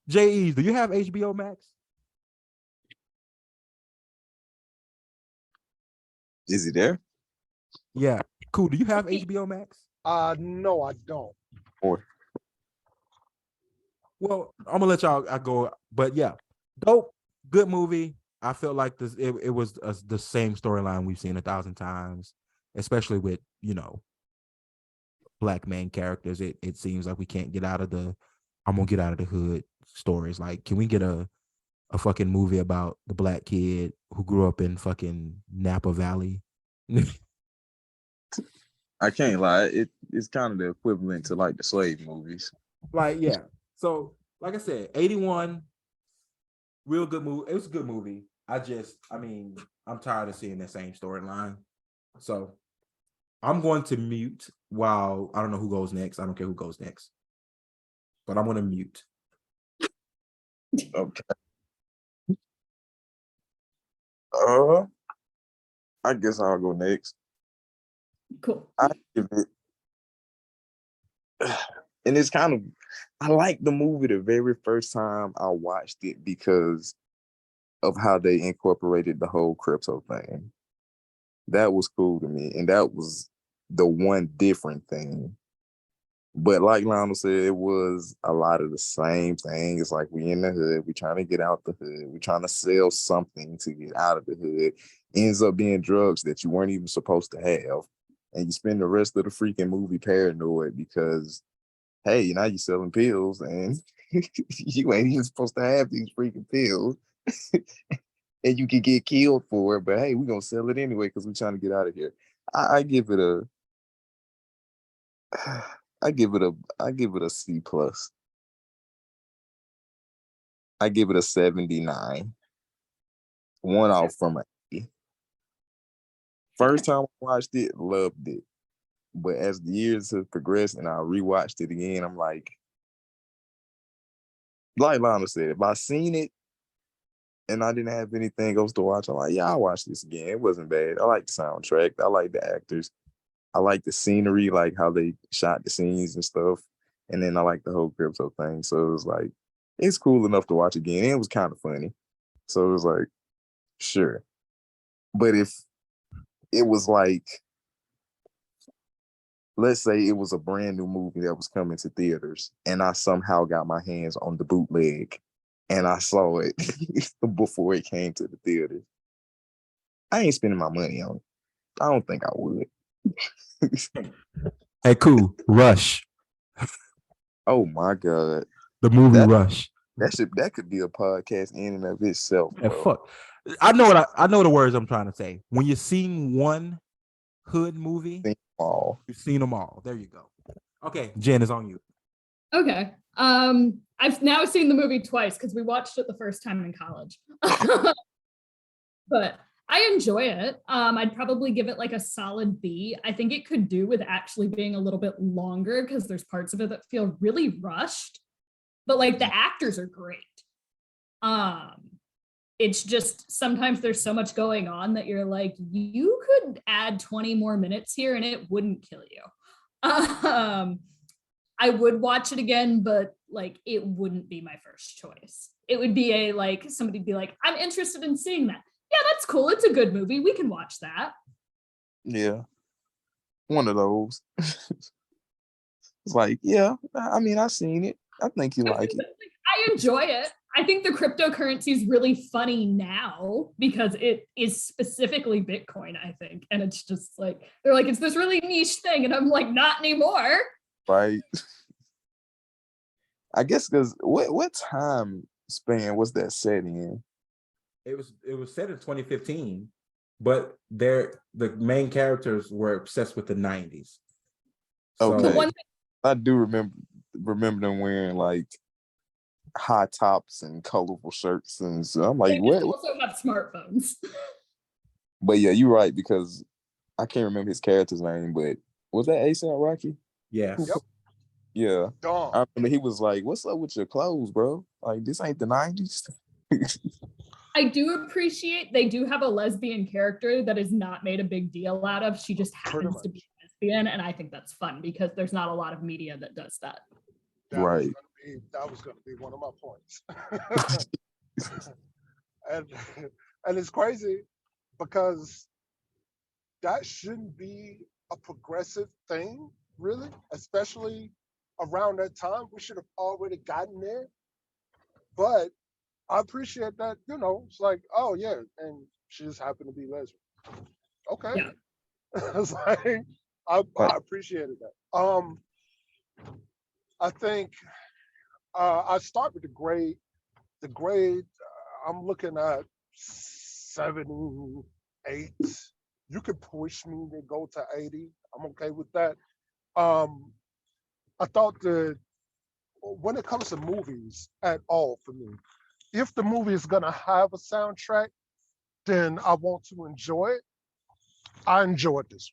J.E., do you have HBO Max? Is he there? Yeah. Cool. Do you have HBO Max? No, I don't. Or Well, I'm gonna let y'all go, but yeah, Dope, good movie. I felt like this. It was the same storyline we've seen 1,000 times, especially with black main characters. It seems like we can't get out of the I'm gonna get out of the hood stories. Like, can we get a fucking movie about the black kid who grew up in fucking Napa Valley? I can't lie. It's kind of the equivalent to like the slave movies. Like, yeah. So, like I said, 81, real good movie. It was a good movie. I'm tired of seeing the same storyline. So I'm going to mute while I don't know who goes next. I don't care who goes next. But I'm going to mute. Okay. I guess I'll go next. cool. I give it, and it's kind of, I like the movie the very first time I watched it because of how they incorporated the whole crypto thing. That was cool to me, and that was the one different thing. But like Lionel said, it was a lot of the same thing. It's like, we in the hood, we trying to get out the hood, we trying to sell something to get out of the hood. Ends up being drugs that you weren't even supposed to have. And you spend the rest of the freaking movie paranoid because, hey, now you're selling pills and you ain't even supposed to have these freaking pills. And you can get killed for it, but hey, we're gonna sell it anyway because we're trying to get out of here. I give it a I give it a C plus. I give it a 79. One off from a A. First time I watched it, loved it. But as the years have progressed and I rewatched it again, I'm like, like Lionel said, if I seen it and I didn't have anything else to watch, I'm like, yeah, I'll watch this again. It wasn't bad. I like the soundtrack. I like the actors. I like the scenery, like how they shot the scenes and stuff. And then I like the whole crypto thing. So it was like, it's cool enough to watch again. And it was kind of funny. So it was like, sure. But if it was like, let's say it was a brand new movie that was coming to theaters and I somehow got my hands on the bootleg and I saw it before it came to the theater, I ain't spending my money on it. I don't think I would. Hey, cool. Rush. Oh my God. The movie That- Rush. That could be a podcast in and of itself, And bro. fuck. I know the words I'm trying to say. When you've seen one hood movie, Oh, you've seen them all. There you go. Okay, Jen, is on you. Okay. I've now seen the movie twice because we watched it the first time in college. But I enjoy it. I'd probably give it like a solid B. I think it could do with actually being a little bit longer because there's parts of it that feel really rushed, but like the actors are great. It's just sometimes there's so much going on that you're like, you could add 20 more minutes here and it wouldn't kill you. I would watch it again, but like it wouldn't be my first choice. It would be a like somebody'd be like, I'm interested in seeing that. Yeah, that's cool. It's a good movie. We can watch that. yeah. One of those. It's like, yeah, I mean, I've seen it. I think you like it. I enjoy it. I think the cryptocurrency is really funny now because it is specifically Bitcoin, I think. And it's just like, they're like, it's this really niche thing. And I'm like, not anymore. Right. I guess because what time span was that set in? It was set in 2015, but the main characters were obsessed with the 90s. So, Okay. I do remember them wearing like high tops and colorful shirts, and so I'm like, They what? also have smartphones. But yeah, you're right, because I can't remember his character's name, but was that ASAP Rocky? yes. Yep. Yeah. Dumb. I remember he was like, what's up with your clothes, bro? Like, this ain't the 90s. I do appreciate they do have a lesbian character that is not made a big deal out of. She just happens to be lesbian, and I think that's fun because there's not a lot of media that does that. Right. That was going to be one of my points. and it's crazy because that shouldn't be a progressive thing, really, especially around that time. We should have already gotten there. But I appreciate that, it's like, oh yeah, and she just happened to be lesbian. Okay. Yeah. It's like I appreciated that. I think I start with the grade. The grade, I'm looking at 7, 8. You could push me to go to 80. I'm okay with that. I thought that when it comes to movies at all for me, if the movie is gonna have a soundtrack, then I want to enjoy it. I enjoyed this.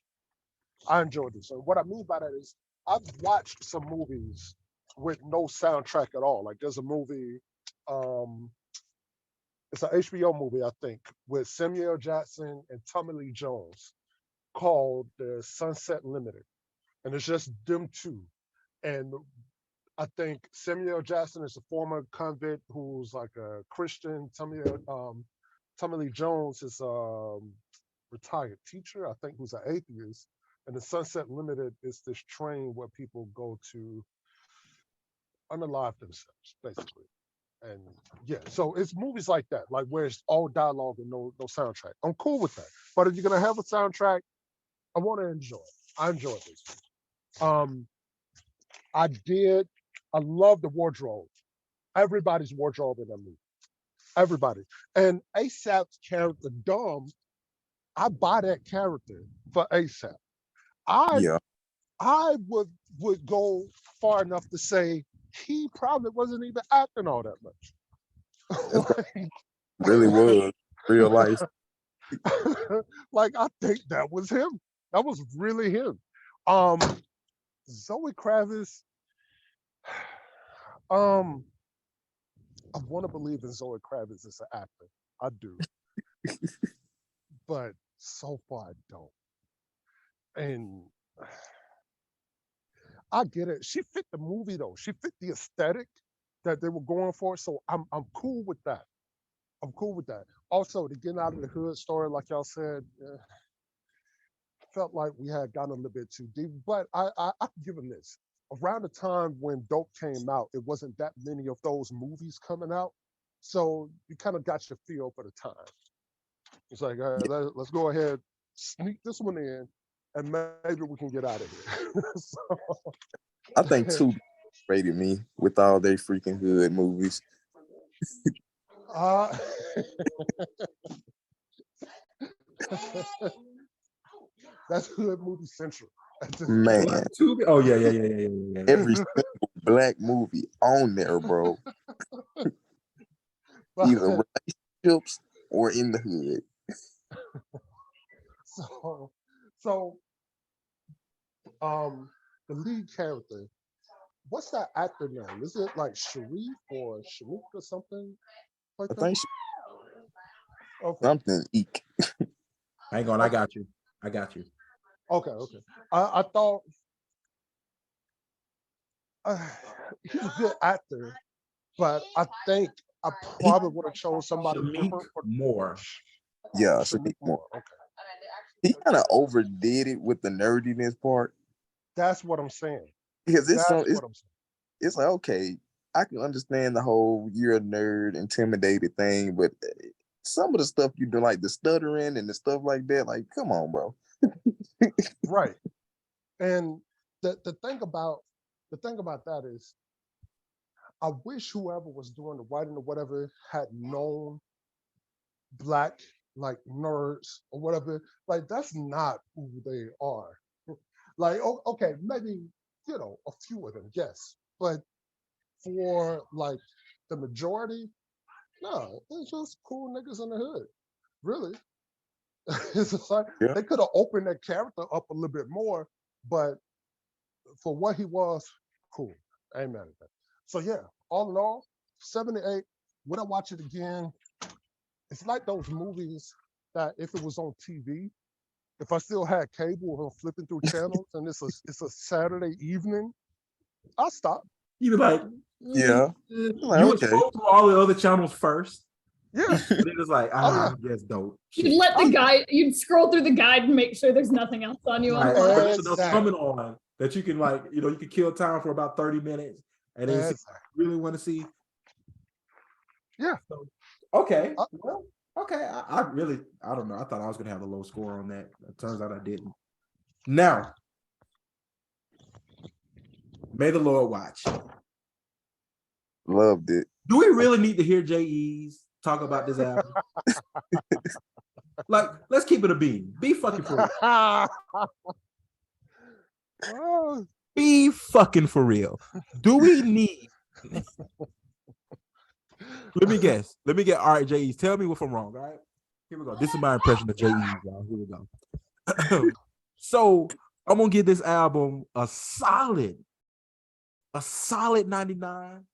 And what I mean by that is I've watched some movies with no soundtrack at all. Like there's a movie, it's an HBO movie, I think, with Samuel Jackson and Tommy Lee Jones called The Sunset Limited. And it's just them two. And I think Samuel Jackson is a former convict who's like a Christian. Tommy Lee Jones is a retired teacher, I think, who's an atheist. And the Sunset Limited is this train where people go to unalive themselves, basically. And yeah, so it's movies like that, like where it's all dialogue and no soundtrack. I'm cool with that. But if you're gonna have a soundtrack, I want to enjoy it. I enjoyed this. I love the wardrobe. Everybody's wardrobe in that movie. Everybody. And ASAP's character, Dumb, I buy that character for ASAP. Yeah. I would go far enough to say he probably wasn't even acting all that much. Really was real life. Like I think that was him. That was really him. Zoe Kravitz. I want to believe in Zoe Kravitz as an actor. I do, but so far I don't. And I get it. She fit the movie though. She fit the aesthetic that they were going for. So I'm cool with that. I'm cool with that. Also, the getting out of the hood story, like y'all said, felt like we had gotten a little bit too deep. But I give him this. Around the time when Dope came out, it wasn't that many of those movies coming out. So you kind of got your feel for the time. It's like, let's go ahead, sneak this one in, and maybe we can get out of here. So, I think Tubi rated me with all their freaking hood movies. uh, that's Hood Movie Central. Man, Tubi? Oh yeah. every single black movie on there, bro. Either relationships or in the hood. So, the lead character, what's that actor name? Is it like Sharif or Sharif or something like I that? think Okay. something eek. Hang on, I got you. Okay. I thought he's a good actor, but I think I probably would have chosen somebody Shamik different. Moore. Yeah, Shamik Moore. Okay. He kind of overdid it with the nerdiness part. That's what I'm saying. Because That's what I'm saying. it's like, okay, I can understand the whole you're a nerd, intimidated thing, but some of the stuff you do, like the stuttering and the stuff like that, like, come on, bro. Right. And the thing about that is I wish whoever was doing the writing or whatever had known black like nerds or whatever. Like that's not who they are. Like, okay, maybe a few of them, yes, but for like the majority, no, it's just cool niggas in the hood. Really, it's just like Yeah. they could have opened that character up a little bit more, but for what he was, cool. I ain't mad at that. So yeah, all in all, 78. Would I watch it again? It's like those movies that if it was on TV, if I still had cable or flipping through channels and it's a Saturday evening, I'll stop. You be like, Yeah. Like, you would okay. scroll through all the other channels first. Yeah. And then it's like, yeah. yes, dope. You'd let the guide, you'd scroll through the guide and make sure there's nothing else on you. Right. On But there's enough Exactly. coming on that you can you can kill time for about 30 minutes and then see what you really want to see. Yeah. So, okay. Well, okay. I don't know. I thought I was gonna have a low score on that. It turns out I didn't. Now, may the Lord watch. Loved it. Do we really need to hear J.E.'s talk about this album? Like, let's keep it a bean. Be fucking for real. Be fucking for real. Do we need? Let me guess. Let me get. All right, J.E.'s. Tell me if I'm wrong. All right. Here we go. This is my impression of J.E.'s, y'all. Here we go. So I'm gonna give this album a solid 99.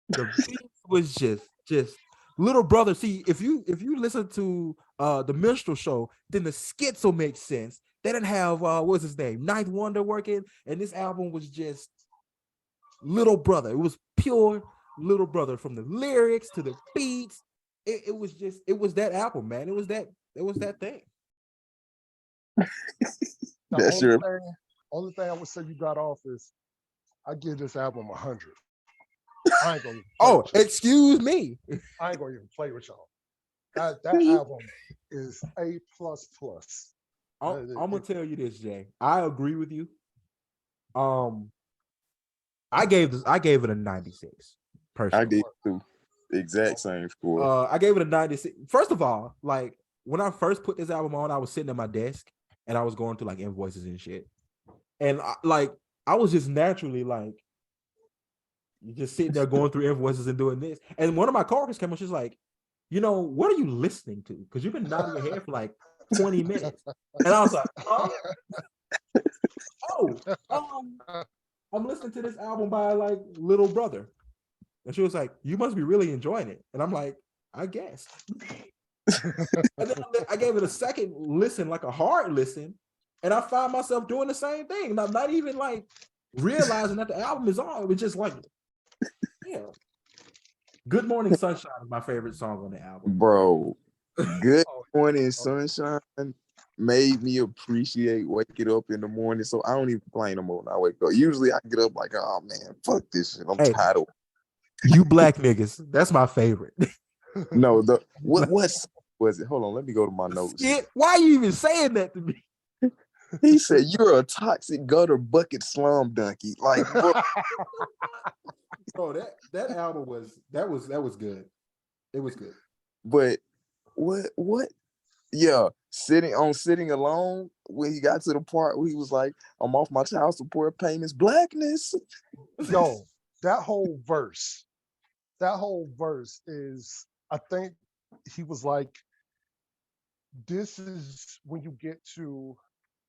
The beat was just Little Brother. See, if you listen to the Minstrel Show, then the skits will make sense. They didn't have what's his name, Ninth Wonder working, and this album was just Little Brother. It was pure Little Brother from the lyrics to the beats. It was that album, man. It was that thing. Only thing I would say you got off is I give this album 100. I ain't gonna. Excuse me. I ain't gonna even play with y'all. That album is A++. I'm gonna tell you this, Jay. I agree with you. I gave it a 96. Personally, I did too. Exact same score. I gave it a 96. First of all, like when I first put this album on, I was sitting at my desk and I was going through like invoices and shit, and I was just naturally like, you just sitting there going through invoices and doing this. And one of my coworkers came on, she's like, what are you listening to? Because you've been nodding your head for like 20 minutes. And I was like, I'm listening to this album by like Little Brother. And she was like, you must be really enjoying it. And I'm like, I guess. And then I gave it a second listen, like a hard listen, and I found myself doing the same thing. And I'm not even like realizing that the album is on. It was just like, yeah. Good Morning Sunshine is my favorite song on the album. Bro, Good Oh, Morning Sunshine made me appreciate waking up in the morning. So I don't even play no more when I wake up. Usually I get up like, oh man, fuck this shit. I'm tired of You black niggas. That's my favorite. No, what was it? Hold on, let me go to my notes. Skit? Why are you even saying that to me? He said, "You're a toxic gutter bucket slum donkey." Like, bro, Bro, that album was good. It was good. but what? Yeah, sitting alone when he got to the part where he was like, "I'm off my child support payments, blackness." yo, that whole verse is, I think he was like, this is when you get to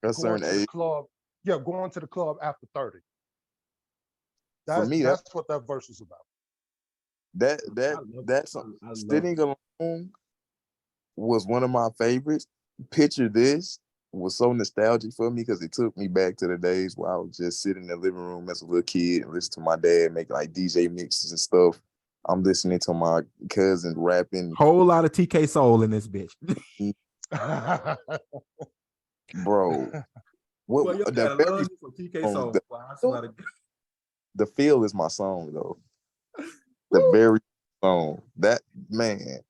A going certain to the age. club. Yeah, going to the club after 30. For me, That's what that verse is about. That's sitting alone was one of my favorites. Picture This was so nostalgic for me because it took me back to the days where I would just sit in the living room as a little kid and listen to my dad make like DJ mixes and stuff. I'm listening to my cousin rapping. Whole lot of TK Soul in this bitch. Bro, what Well, the very for TK Soul. the feel is my song though. The Woo. very song. That man.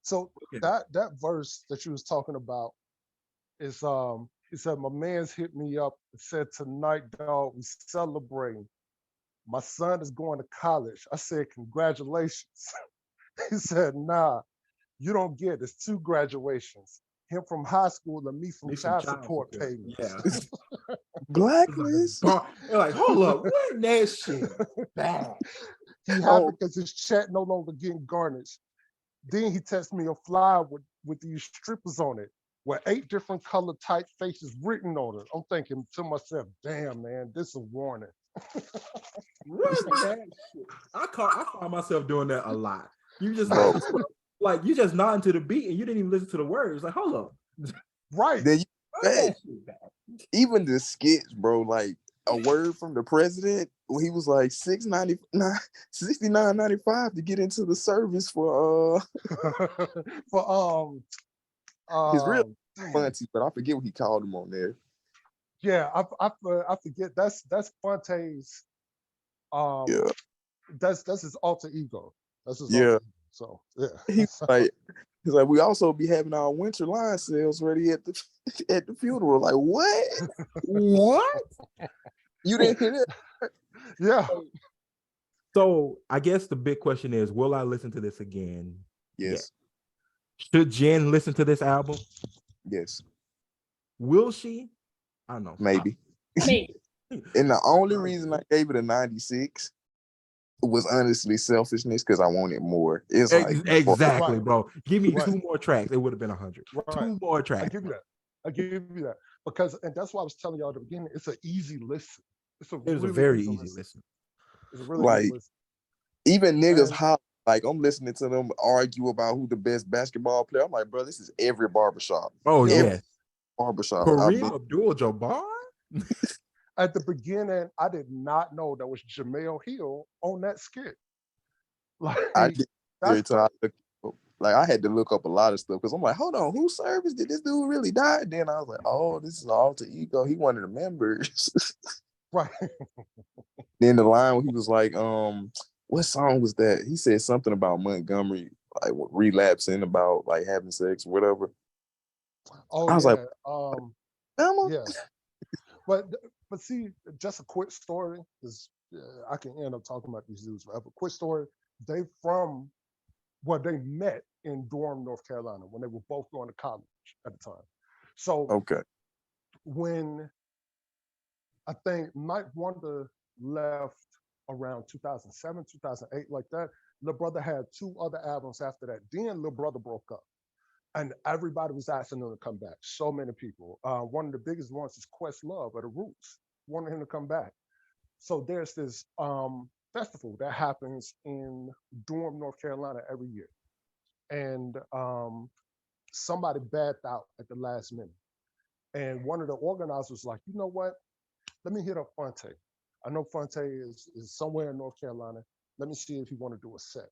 So that verse that you was talking about is he said, my man's hit me up and said, tonight, dog, we celebrating. My son is going to college. I said, congratulations. He said, nah, you don't get it. It's 2 graduations. Him from high school and me from child support payments. Yeah. Blacklist. They're like, hold up, when that shit bad. He happy because his check no longer getting garnished. Then he texted me a flyer with these strippers on it, with 8 different color typefaces written on it. I'm thinking to myself, damn, man, this is a warning. That shit. I find myself doing that a lot. You just Bro. you just nodding to the beat and you didn't even listen to the words. Like, hold up. Right. Then even the skits, bro, like a word from the president when he was like $69.95 to get into the service for his real Fonte, but I forget what he called him on there. Yeah, I forget. That's Fonte's. Yeah, that's his alter ego. That's his yeah. alter ego. So yeah, He's like we also be having our winter line sales ready at the funeral. Like what? What? You didn't hear that? yeah. So I guess the big question is, will I listen to this again? Yes. Yeah. Should Jen listen to this album? Yes. Will she? I don't know. Maybe. Maybe. And the only reason I gave it a 96 was honestly selfishness because I wanted more. It's like exactly, bro. Give me Right. 2 more tracks. It would have been 100. Right. 2 more tracks. I give you that. Because, and that's why I was telling y'all at the beginning, it's an easy listen. It's a very easy listen. It's a really like easy listen. even niggas hop. Like I'm listening to them argue about who the best basketball player. I'm like, bro, this is every barbershop. Oh every yeah, barbershop. Kareem Abdul-Jabbar. At the beginning, I did not know that was Jamel Hill on that skit. Like I had to look up a lot of stuff because I'm like, hold on, whose service did this dude really die? Then I was like, oh, this is an alter ego. He one of the members. Right. Then the line where he was like, what song was that? He said something about Montgomery, like relapsing about like having sex, whatever. Oh, I was yeah. Emma? Yeah. But see, just a quick story, because I can end up talking about these dudes forever. Quick story. They met in Durham, North Carolina, when they were both going to college at the time. So okay, when I think Night Wonder left around 2007, 2008, like that, Lil Brother had 2 other albums after that. Then Lil Brother broke up. And everybody was asking him to come back. So many people. One of the biggest ones is Questlove of the Roots. Wanted him to come back. So there's this festival that happens in Durham, North Carolina every year. And somebody backed out at the last minute. And one of the organizers was like, you know what? Let me hit up Fonte. I know Fonte is somewhere in North Carolina. Let me see if he want to do a set.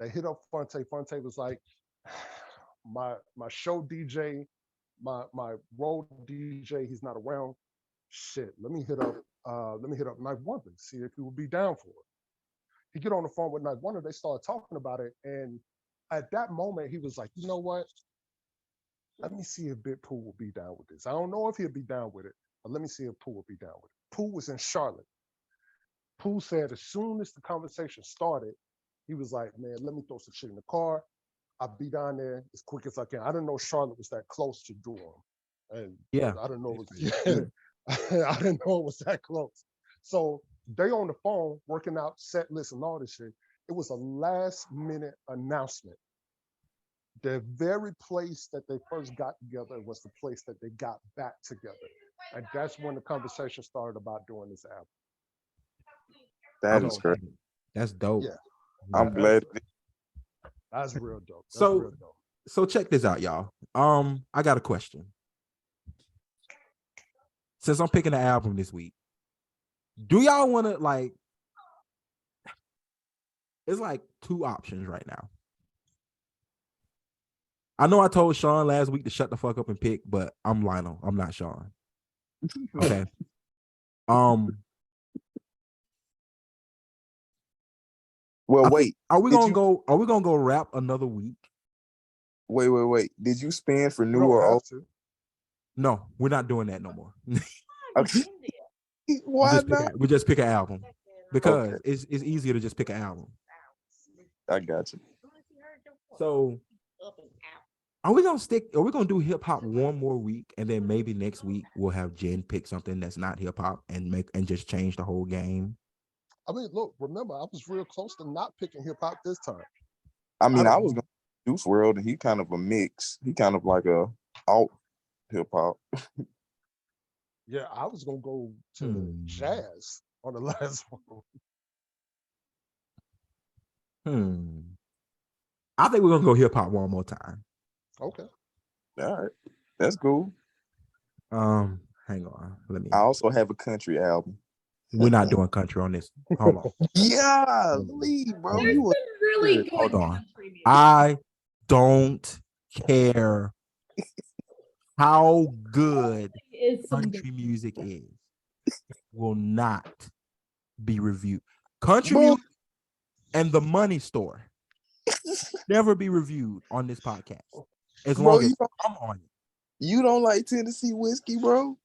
They hit up Fonte. Fonte was like, my show DJ, my road DJ, he's not around. Shit, let me hit up Night Wonder, see if he would be down for it. He get on the phone with Night Wonder, they started talking about it. And at that moment, he was like, you know what? Let me see if Big Pooh will be down with this. I don't know if he'll be down with it, but let me see if Pooh will be down with it. Pooh was in Charlotte. Pooh said as soon as the conversation started, he was like, man, let me throw some shit in the car. I'll be down there as quick as I can. I didn't know Charlotte was that close to Durham. And Yeah. I didn't know it was, yeah, I didn't know it was that close. So they on the phone working out set lists and all this shit. It was a last minute announcement. The very place that they first got together was the place that they got back together. And that's when the conversation started about doing this album. That Oh, is great. That's dope. Yeah. I'm glad. That's real dope. That's So- real dope. So check this out, y'all. I got a question. Since I'm picking an album this week, do y'all want to like? It's like two options right now. I know I told Sean last week to shut the fuck up and pick, but I'm Lionel. I'm not Sean. Okay. Well, wait. Are we Did gonna you- go? Are we gonna go rap another week? Wait. Did you spin for You new don't or have old? to. No, we're not doing that no more. Okay. Why not? We just pick an album because Okay. it's easier to just pick an album. I got you. So are we gonna do hip hop one more week and then maybe next week we'll have Jen pick something that's not hip hop and just change the whole game? I mean, look, remember, I was real close to not picking hip hop this time. I mean, I I don't was know. gonna do Juice World, and he kind of a mix. He kind of like a alt hip hop. Yeah, I was gonna go to Hmm. jazz on the last one. I think we're gonna go hip hop one more time. Okay. All right, that's cool. Hang on. Let me. I also have a country album. We're not doing country on this. Hold on. Yeah, Lee, bro, There's you been really good. good Hold on. country music. I don't care how good Is some country good. music is. Will not be reviewed. Country Bro. music and The Money Store never be reviewed on this podcast. As Bro, long as you don't, I'm on it. you don't like Tennessee whiskey, bro?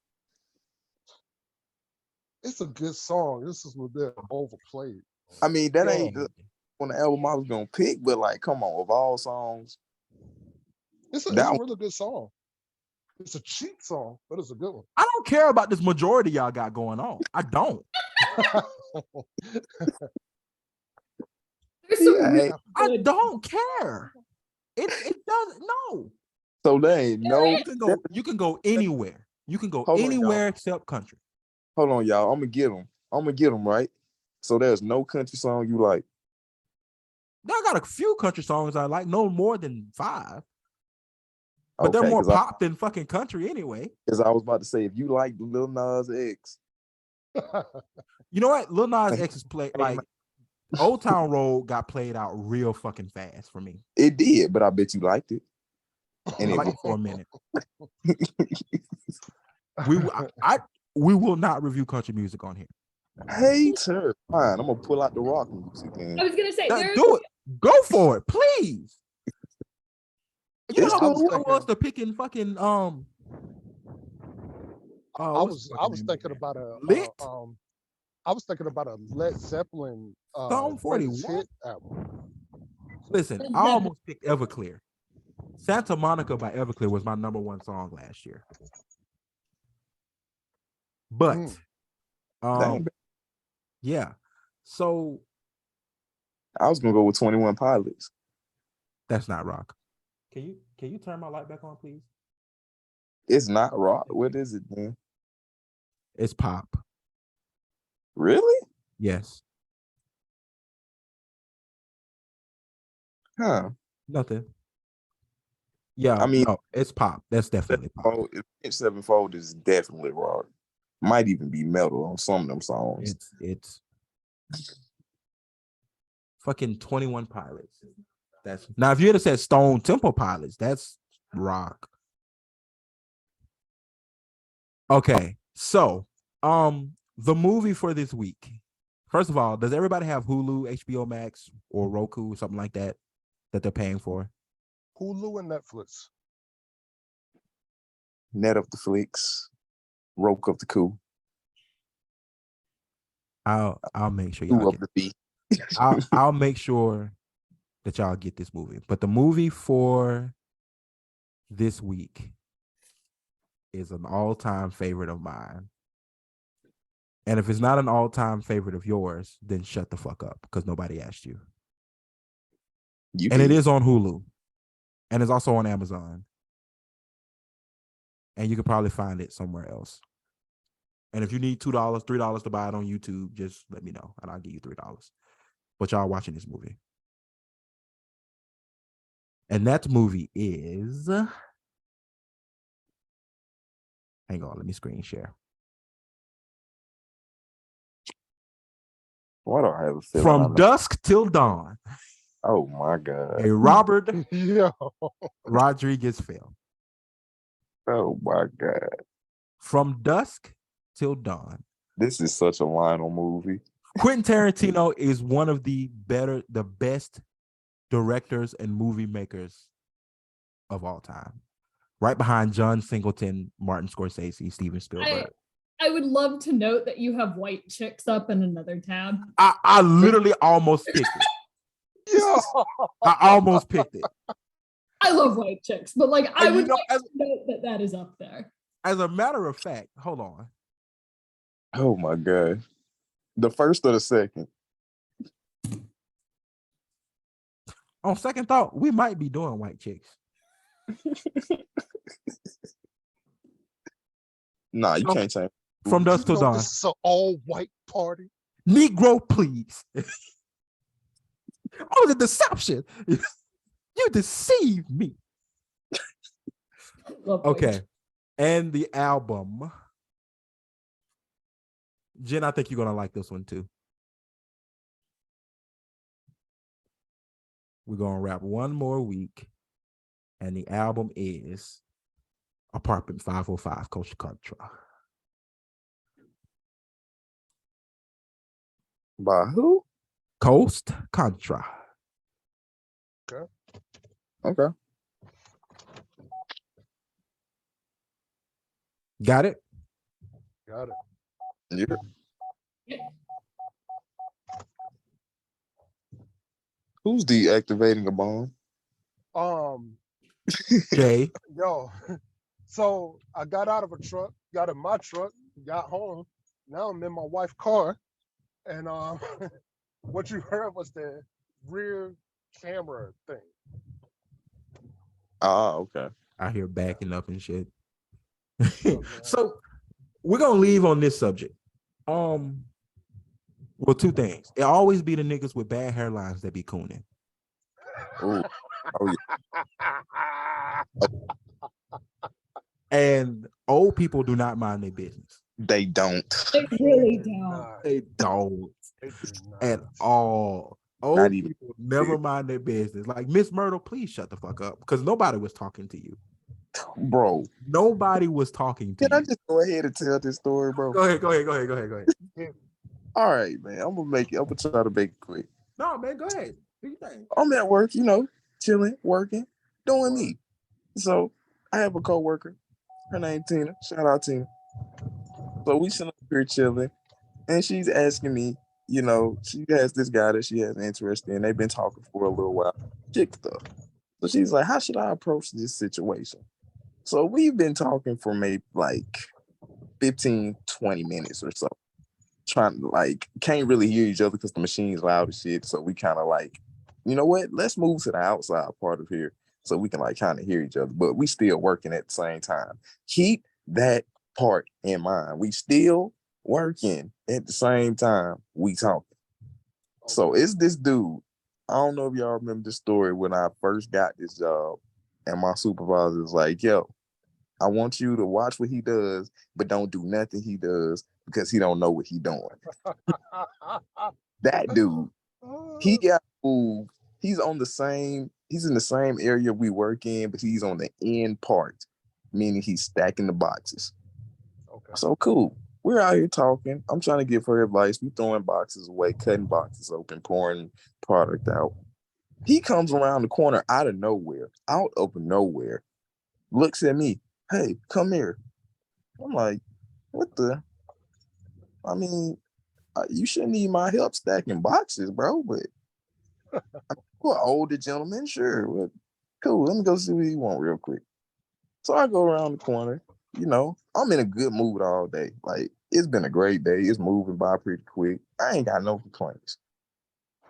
It's a good song. This is a bit overplayed. I mean, that ain't Yeah. on the album I was gonna pick, but like, come on, of all songs, It's That a one- really good song. It's a cheap song, but it's a good one. I don't care about this majority y'all got going on. I don't. There's some Yeah, really I good. don't care. It doesn't. No. so there ain't no. You can go anywhere. You can go Hold on, y'all. anywhere except country. Hold on, y'all. I'm gonna get them right. So there's no country song you like. I got a few country songs I like, no more than 5. But they're Okay, more 'cause I- pop than fucking country anyway. Because I was about to say, if you like Lil Nas X, You know what? Lil Nas X is played like Old Town Road got played out real fucking fast for me. it did, but I bet you liked it. And I it liked it for a minute. We will not review country music on here. hater. Fine, I'm gonna pull out the rock music then. I was gonna say there's Do it. Go for it, please. You know It's how cool. I was to picking fucking I what's was the I was fucking name thinking of about that? a Lit? I was thinking about a Led Zeppelin Psalm 40 greatest what? hit album. Listen, I almost picked Everclear. Santa Monica by Everclear was my number 1 song last year. But Dang, yeah. So I was gonna go with 21 Pilots. that's not rock. Can you turn my light back on, please? It's not rock. What is it then? It's pop. Really? Yes. Huh. Nothing. Yeah, I mean, no, it's pop. That's definitely pop. Avenged Sevenfold is definitely rock. Might even be metal on some of them songs. It's fucking 21 Pilots. That's now if you had said Stone Temple Pilots, that's rock. Okay, so the movie for this week. First of all, does everybody have Hulu, HBO Max, or Roku, something like that they're paying for? Hulu and Netflix. Net of the Flicks, Roke of the Coup, I'll make sure Two y'all of get. the B. I'll make sure that y'all get this movie. But the movie for this week is an all-time favorite of mine. And if it's not an all-time favorite of yours, then shut the fuck up because nobody asked you. And it is on Hulu. And it's also on Amazon. And you could probably find it somewhere else. And if you need $2, $3 to buy it on YouTube, just let me know and I'll give you $3. But y'all watching this movie. And that movie is... Hang on, let me screen share. Why do I have a feeling? From Dusk Till Dawn. Oh my God. A Robert Rodriguez film. Oh my God. From Dusk Till Dawn. This is such a Lionel movie. Quentin Tarantino is one of the best directors and movie makers of all time. Right behind John Singleton, Martin Scorsese, Steven Spielberg. I would love to note that you have White Chicks up in another tab. I literally almost picked it. Yeah. I almost picked it. I love White Chicks, but like I would know, like to note that is up there. As a matter of fact, hold on. Oh my God. The first or the second? On second thought, we might be doing White Chicks. Nah, you can't change. From Dusk Till Dawn. This is an all-white party. Negro, please. Oh, the deception. You deceived me. Okay. And the album. Jen, I think you're going to like this one too. We're going to wrap one more week. And the album is Apartment 505, Coast Contra. By who? Coast Contra. Okay. Got it? Got it. Yeah. Who's deactivating a bomb? Jay. Yo, so I got out of a truck, got in my truck, got home. Now I'm in my wife's car, and what you heard was the rear camera thing. Ah, okay. I hear backing up and shit. So we're gonna leave on this subject. Well, two things. It always be the niggas with bad hairlines that be cooning. Oh yeah. And old people do not mind their business. They don't. They really don't. They don't They do not. at all. Old Not even. people never mind their business. Like Miss Myrtle, please shut the fuck up because nobody was talking to you. Bro. Nobody was talking to Can I you. just go ahead and tell this story, bro? Go ahead. All right, man. I'm gonna try to make it quick. No, man, go ahead. Do your thing. I'm at work, chilling, working, doing me. So I have a coworker. Her name Tina. Shout out Tina. So we sitting up here chilling, and she's asking me, she has this guy that she has an interest in. They've been talking for a little while, chick stuff. So she's like, how should I approach this situation? So we've been talking for maybe like 15, 20 minutes or so. Trying to can't really hear each other because the machine's loud as shit. So we kind of you know what? Let's move to the outside part of here so we can kind of hear each other. But we still working at the same time. Keep that part in mind. We still working at the same time we talking. So it's this dude. I don't know if y'all remember the story when I first got this job, and my supervisor was like, "Yo, I want you to watch what he does, but don't do nothing he does because he don't know what he doing." That dude, he got moved. He's on the same. He's in the same area we work in, but he's on the end part, meaning he's stacking the boxes. Okay. So cool. We're out here talking. I'm trying to give her advice. We throwing boxes away, cutting boxes open, pouring product out. He comes around the corner out of nowhere, looks at me. Hey, come here. I'm like, what the? I mean, you shouldn't need my help stacking boxes, bro. But you're an older gentleman, sure. Well, cool. Let me go see what you want real quick. So I go around the corner. You know, I'm in a good mood all day. Like, it's been a great day. It's moving by pretty quick. I ain't got no complaints.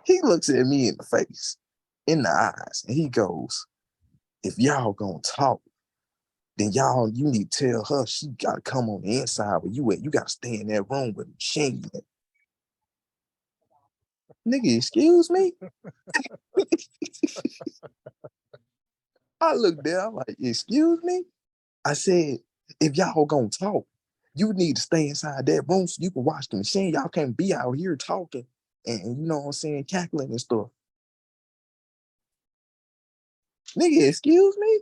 He looks at me in the face, in the eyes, and he goes, if y'all gonna talk, then you need to tell her she gotta come on the inside where you at. You gotta stay in that room with the machine. Nigga, excuse me? I looked there, I'm like, excuse me? I said, if y'all gonna talk, you need to stay inside that room so you can watch the machine. Y'all can't be out here talking and you know what I'm saying, cackling and stuff. Nigga, excuse me?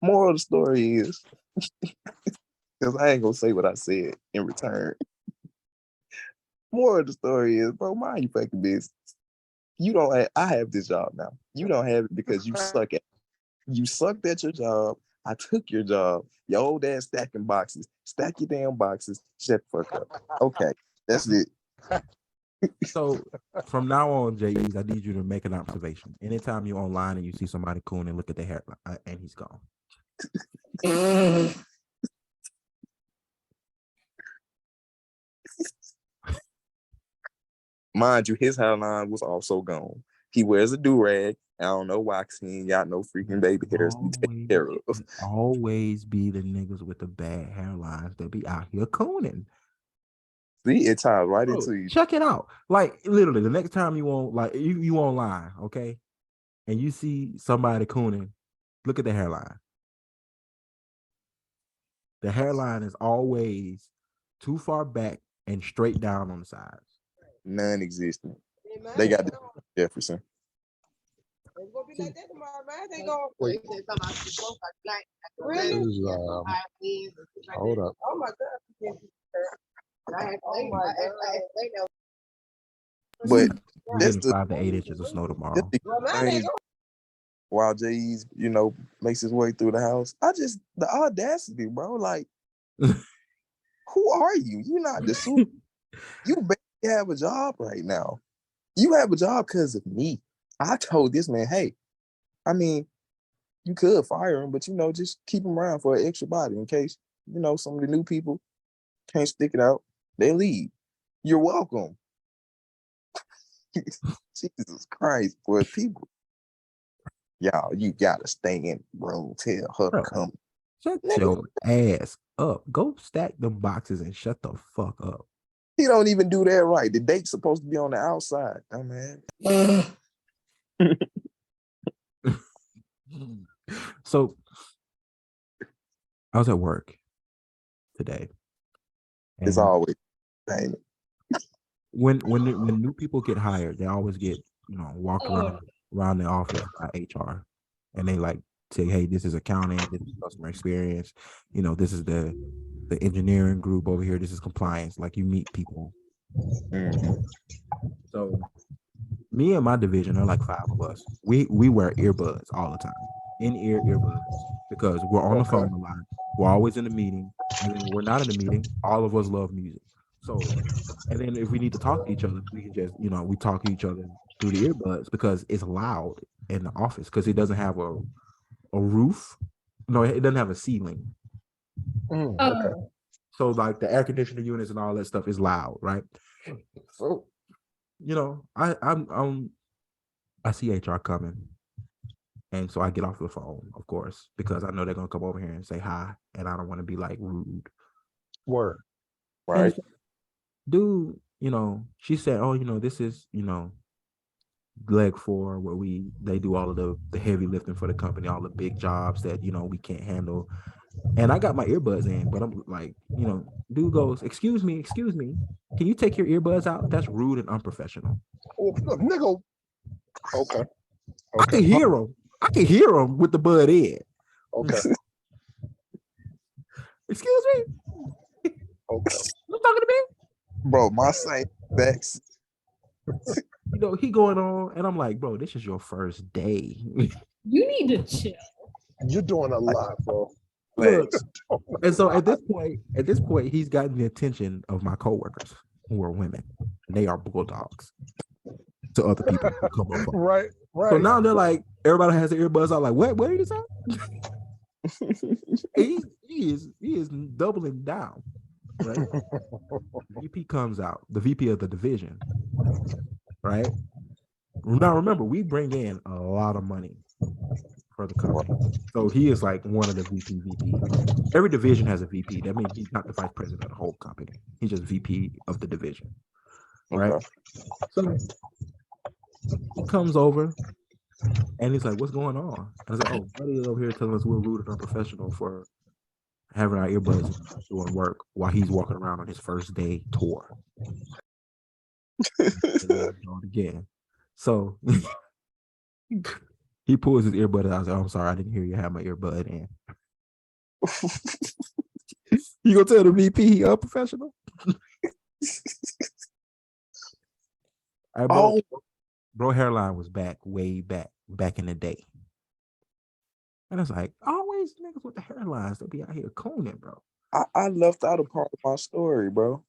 Moral of the story is, because I ain't gonna say what I said in return. Moral of the story is, bro, mind your fucking business. I have this job now. You don't have it because you suck at it. You sucked at your job. I took your job. Your old ass stacking boxes. Stack your damn boxes. Shut the fuck up. Okay, that's it. So from now on, JEs, I need you to make an observation. Anytime you're online and you see somebody cool and look at their hair and he's gone. Mind you, his hairline was also gone. He wears a do-rag. I don't know why, because he ain't got no freaking baby hairs to be taken care of. Always be the niggas with the bad hairlines that be out here cooning. See, it ties right into you. Check it out. Like literally, the next time you on like you online, okay, and you see somebody cooning, look at the hairline. The hairline is always too far back and straight down on the sides. Non-existent. They got the Jefferson. It's gonna be like that tomorrow, man. They go. Wait. Really? This is, hold up. Oh my God. Oh my God. But We're that's getting 5 to 8 inches of snow tomorrow. While Jay's, makes his way through the house, the audacity, bro. Like, who are you? You're not the super. You barely have a job right now. You have a job because of me. I told this man, hey, I mean, you could fire him, but just keep him around for an extra body in case, some of the new people can't stick it out. They leave. You're welcome. Jesus Christ, boy, people. Y'all, you gotta stay in the room. Tell her to come. Shut your ass up. Go stack them boxes and shut the fuck up. He don't even do that right. The date's supposed to be on the outside. Oh man. So I was at work today. It's always dang. When new people get hired, they always get walked around the office by HR, and they like say, hey, this is accounting, this is customer experience, this is the engineering group over here, this is compliance. Like, you meet people. Mm-hmm. So me and my division are like 5 of us. We wear earbuds all the time, in-ear earbuds, because we're on the phone a lot. We're always in a meeting, and then when we're not in a meeting, all of us love music. So, and then if we need to talk to each other, we can just, we talk to each other through the earbuds because it's loud in the office because it doesn't have a roof. No, it doesn't have a ceiling. Okay. So like the air conditioning units and all that stuff is loud, right? So, I see HR coming. And so I get off the phone, of course, because I know they're gonna come over here and say hi, and I don't want to be like rude. Word. And Right. so, dude, she said, oh, this is, leg 4 where they do all of the heavy lifting for the company, all the big jobs that, we can't handle. And I got my earbuds in, but I'm like, dude goes, excuse me, can you take your earbuds out? That's rude and unprofessional. Oh, nigga. Okay. I can hear him. I can hear him with the bud in. Okay. Excuse me? Okay. You talking to me? Bro, my same backs. He going on, and I'm like, bro, this is your first day. You need to chill. You're doing a lot, bro. Look, and so at this point, he's gotten the attention of my coworkers who are women. And they are bulldogs to other people who come over. Right. So now they're like, everybody has their earbuds out. Like, what did he say? he is doubling down. Right. VP comes out, the VP of the division. Right. Now remember, we bring in a lot of money for the company. So he is like one of the VP. Every division has a VP. That means he's not the vice president of the whole company. He's just VP of the division. Right. Okay. So he comes over and he's like, what's going on? And I was like, oh, buddy is over here telling us we're rude and unprofessional for having our earbuds doing work while he's walking around on his first day tour. Again. So he pulls his earbud out. I was like, oh, I'm sorry, I didn't hear you have my earbud in. You gonna tell the VP he unprofessional? Bro, hairline was way back in the day. And it's like, always niggas with the hairlines that be out here cooning, bro. I left out a part of my story, bro.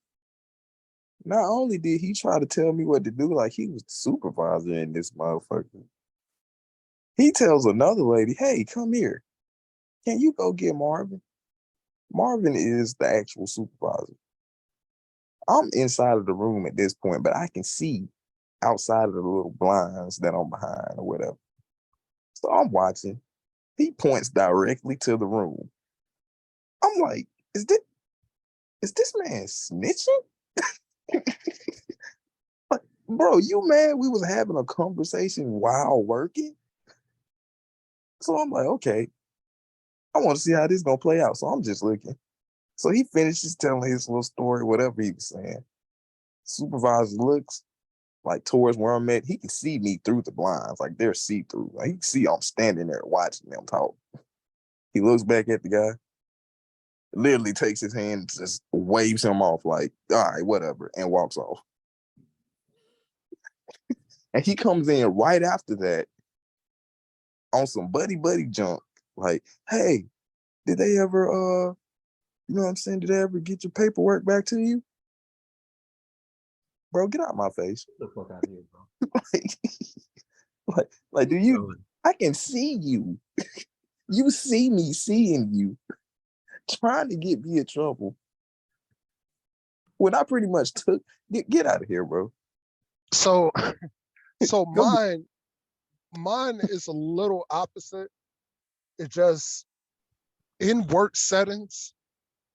Not only did he try to tell me what to do, like he was the supervisor in this motherfucker. He tells another lady, hey, come here. Can you go get Marvin? Marvin is the actual supervisor. I'm inside of the room at this point, but I can see outside of the little blinds that I'm behind or whatever. So I'm watching. He points directly to the room. I'm like, is this man snitching? Like, bro, you mad we was having a conversation while working? So I'm like, okay, I want to see how this gonna play out. So I'm just looking. So he finishes telling his little story, whatever he was saying. Supervisor looks like towards where I'm at. He can see me through the blinds, like they're see-through. Like he can see I'm standing there watching them talk. He looks back at the guy, literally takes his hand, just waves him off, like, all right, whatever, and walks off. And he comes in right after that on some buddy junk. Like, hey, did they ever, you know what I'm saying? Did they ever get your paperwork back to you? Bro, get out of my face. Get the fuck out of here, bro. like, do you? I can see you. You see me seeing you, trying to get me in trouble. When I pretty much took, get out of here, bro. So mine is a little opposite. It just, in work settings,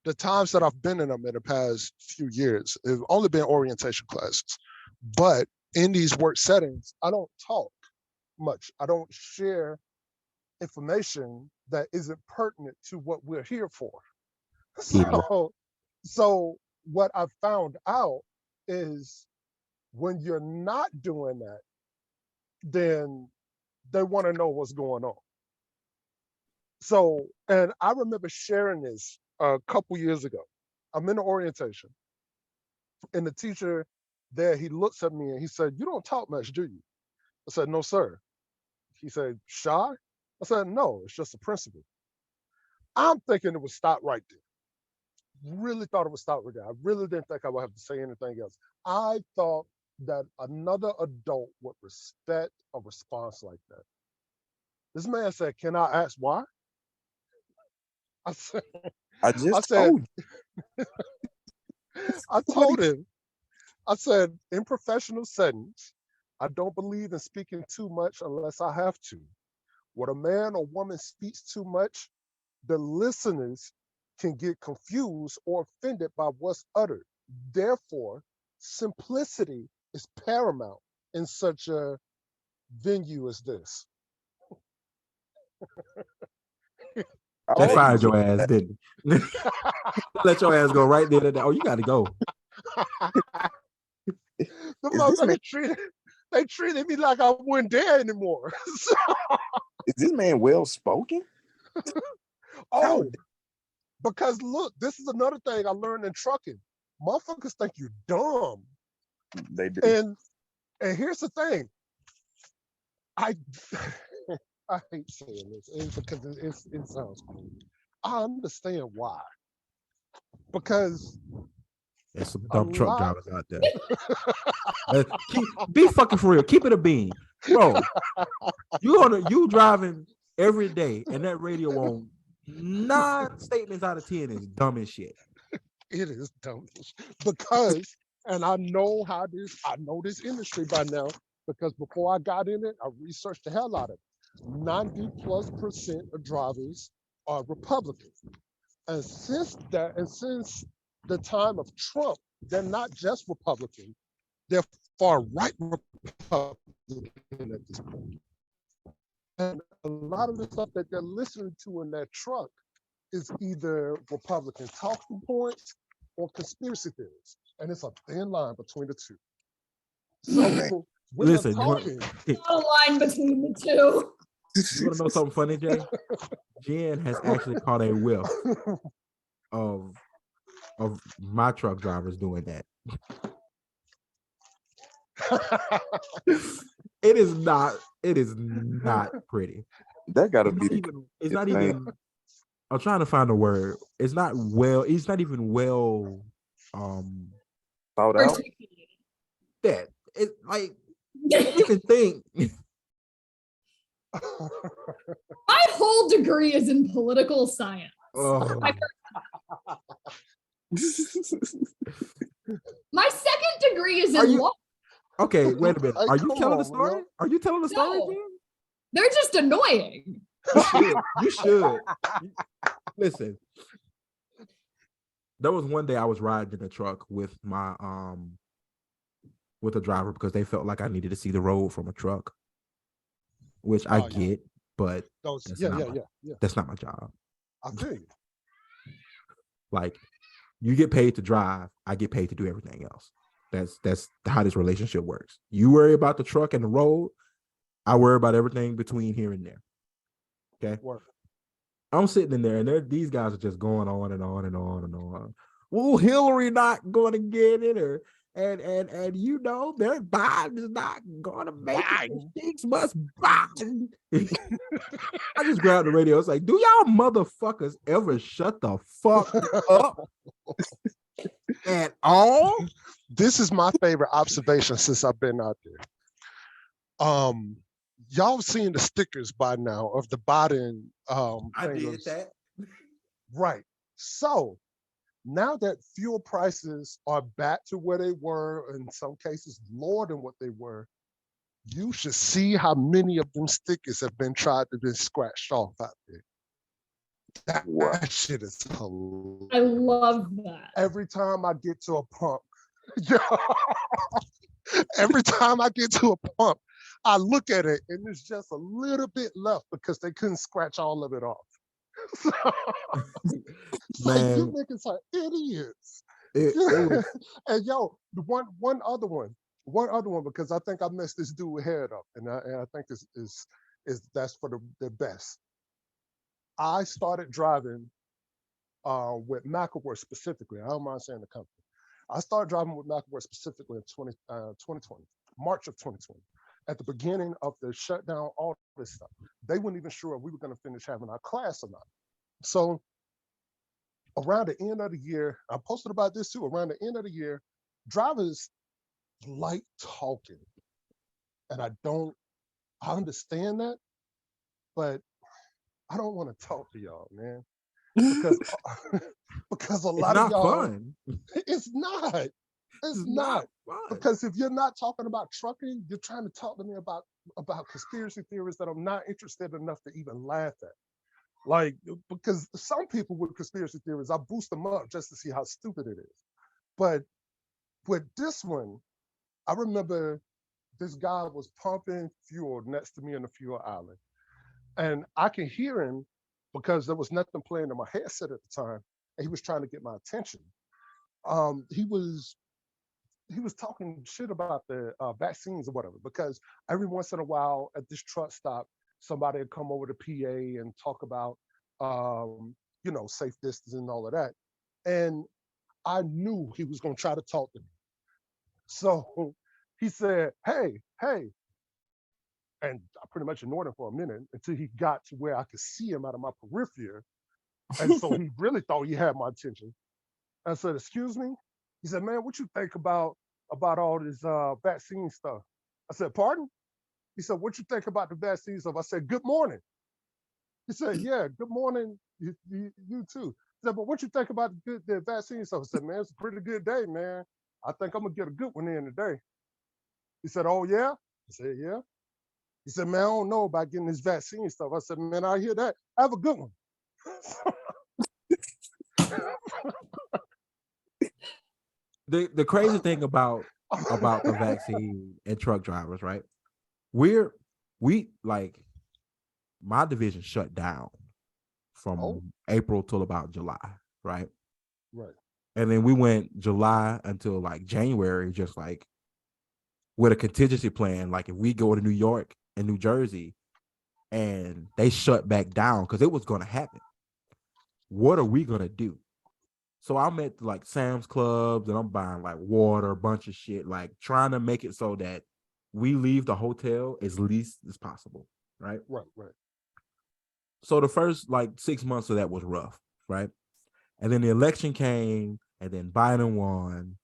the times that I've been in them in the past few years, it's only been orientation classes. But in these work settings, I don't talk much. I don't share information that isn't pertinent to what we're here for. So what I found out is when you're not doing that, then they want to know what's going on. So, and I remember sharing this a couple years ago. I'm in the orientation, and the teacher there, he looks at me and he said, you don't talk much, do you? I said, no, sir. He said, shy? I said, no, it's just a principle. I'm thinking it would stop right there. Really thought it would stop right there. I really didn't think I would have to say anything else. I thought that another adult would respect a response like that. This man said, can I ask why? I said, Told you. I told him, I said, in professional settings, I don't believe in speaking too much unless I have to. When a man or woman speaks too much, the listeners can get confused or offended by what's uttered. Therefore, simplicity is paramount in such a venue as this. I They like fired you. your ass, didn't they? Let your ass go right there. Oh, you got to go. The Is this man, motherfucker they treated me like I wasn't there anymore. So, is this man well spoken? oh, because look, this is another thing I learned in trucking. Motherfuckers think you're dumb. They do. And here's the thing. I I hate saying this because it sounds cool. I understand why. Because There's some a dumb truck lot drivers out there. Be fucking for real. Keep it a bean, bro. You driving every day, and that radio on 9 statements out of 10 is dumb as shit. it is dumb because, and I know this industry by now because before I got in it, I researched the hell out of it. 90+% of drivers are Republicans. And since the time of Trump, they're not just Republican, they're far right Republican at this point. And a lot of the stuff that they're listening to in that truck is either Republican talking points or conspiracy theories. And it's a thin line between the two. So when Listen, I'm talking, Not a line between the two. you want to know something funny, Jay? Jen has actually caught a whiff of my truck drivers doing that. It is not pretty. That gotta be It's not even I'm trying to find a word. It's not even well thought out. that it like you can think. My whole degree is in political science. Oh. My second degree is Are in you- law. Okay, wait a minute. Hey, Are you come telling on, the story? man. Are you telling the story, No. Jen? They're just annoying. You should. Listen. There was one day I was riding in a truck with my with a driver because they felt like I needed to see the road from a truck, which I get, but that's not my job. I feel you. Like, you get paid to drive, I get paid to do everything else. That's how this relationship works. You worry about the truck and the road, I worry about everything between here and there. Okay. Work. I'm sitting in there, and these guys are just going on and on and on and on. Well, Hillary not going to get it, or and you know, their Biden's not going to make it. Things must Biden. I just grabbed the radio. It's like, do y'all motherfuckers ever shut the fuck up at all? This is my favorite observation since I've been out there. Y'all seen the stickers by now of the Biden I did that. Right. So now that fuel prices are back to where they were, in some cases lower than what they were, you should see how many of them stickers have been tried to be scratched off out there. That shit is hilarious. I love that. Every time I get to a pump, every time I get to a pump, I look at it and there's just a little bit left because they couldn't scratch all of it off. So, Man, you niggas are idiots. it was, And yo, one other one because I think I messed this dude head up, and I think this is that's for the best. I started driving with McElroy specifically. I don't mind saying the company. I started driving with McElroy specifically in 2020, March of 2020. At the beginning of the shutdown, all this stuff. They weren't even sure if we were going to finish having our class or not. So around the end of the year, I posted about this too, around the end of the year, drivers like talking. And I understand that, but I don't want to talk to y'all, man. Because a lot of y'all, fun. It's not. It's not. Because if you're not talking about trucking, you're trying to talk to me about conspiracy theories that I'm not interested enough to even laugh at. Like, because some people with conspiracy theories, I boost them up just to see how stupid it is. But with this one, I remember this guy was pumping fuel next to me in the fuel island. And I can hear him because there was nothing playing in my headset at the time. And he was trying to get my attention. He was talking shit about the vaccines or whatever, because every once in a while at this truck stop, somebody would come over to PA and talk about, safe distance and all of that. And I knew he was going to try to talk to me. So he said, hey, hey. And I pretty much ignored him for a minute until he got to where I could see him out of my periphery. And so he really thought he had my attention. I said, excuse me? He said, man, what you think about all this vaccine stuff? I said, pardon? He said, what you think about the vaccine stuff? I said, good morning. He said, yeah, good morning, you too. He said, but what you think about the vaccine stuff? I said, man, it's a pretty good day, man. I think I'm gonna get a good one in today. He said, oh yeah? I said, yeah. He said, man, I don't know about getting this vaccine stuff. I said, man, I hear that. Have a good one. The crazy thing about the vaccine and truck drivers, right? We my division shut down from April till about July, right? Right. And then we went July until like January, just like with a contingency plan. Like if we go to New York and New Jersey and they shut back down because it was going to happen, what are we going to do? So I'm at like Sam's Clubs and I'm buying like water, a bunch of shit, like trying to make it so that we leave the hotel as least as possible, right? Right, right. So the first like 6 months of that was rough, right? And then the election came, and then Biden won.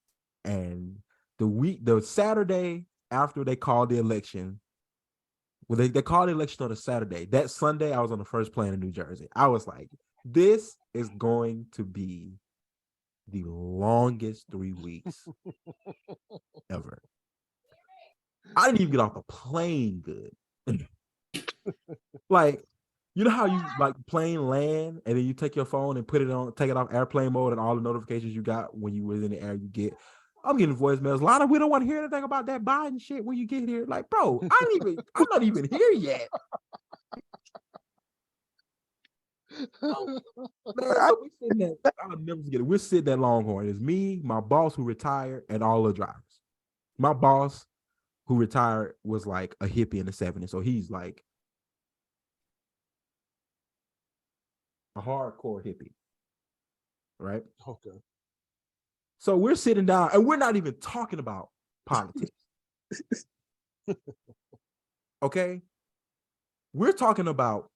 And the Saturday after they called the election, well, they called the election on a Saturday. That Sunday, I was on the first plane in New Jersey. I was like, this is going to be the longest 3 weeks ever. I didn't even get off the plane good. Like, you know how you like plane land and then you take your phone and take it off airplane mode, and all the notifications you got when you were in the air you get. I'm getting voicemails. Lional, we don't want to hear anything about that Biden shit when you get here. Like, bro, I'm not even here yet. Man, so we sitting there, I'll never forget it. We're sitting at Longhorn. It's me, my boss who retired, and all the drivers. My boss who retired was like a hippie in the 70s. So he's like a hardcore hippie. Right? Okay. So we're sitting down and we're not even talking about politics. Okay? We're talking about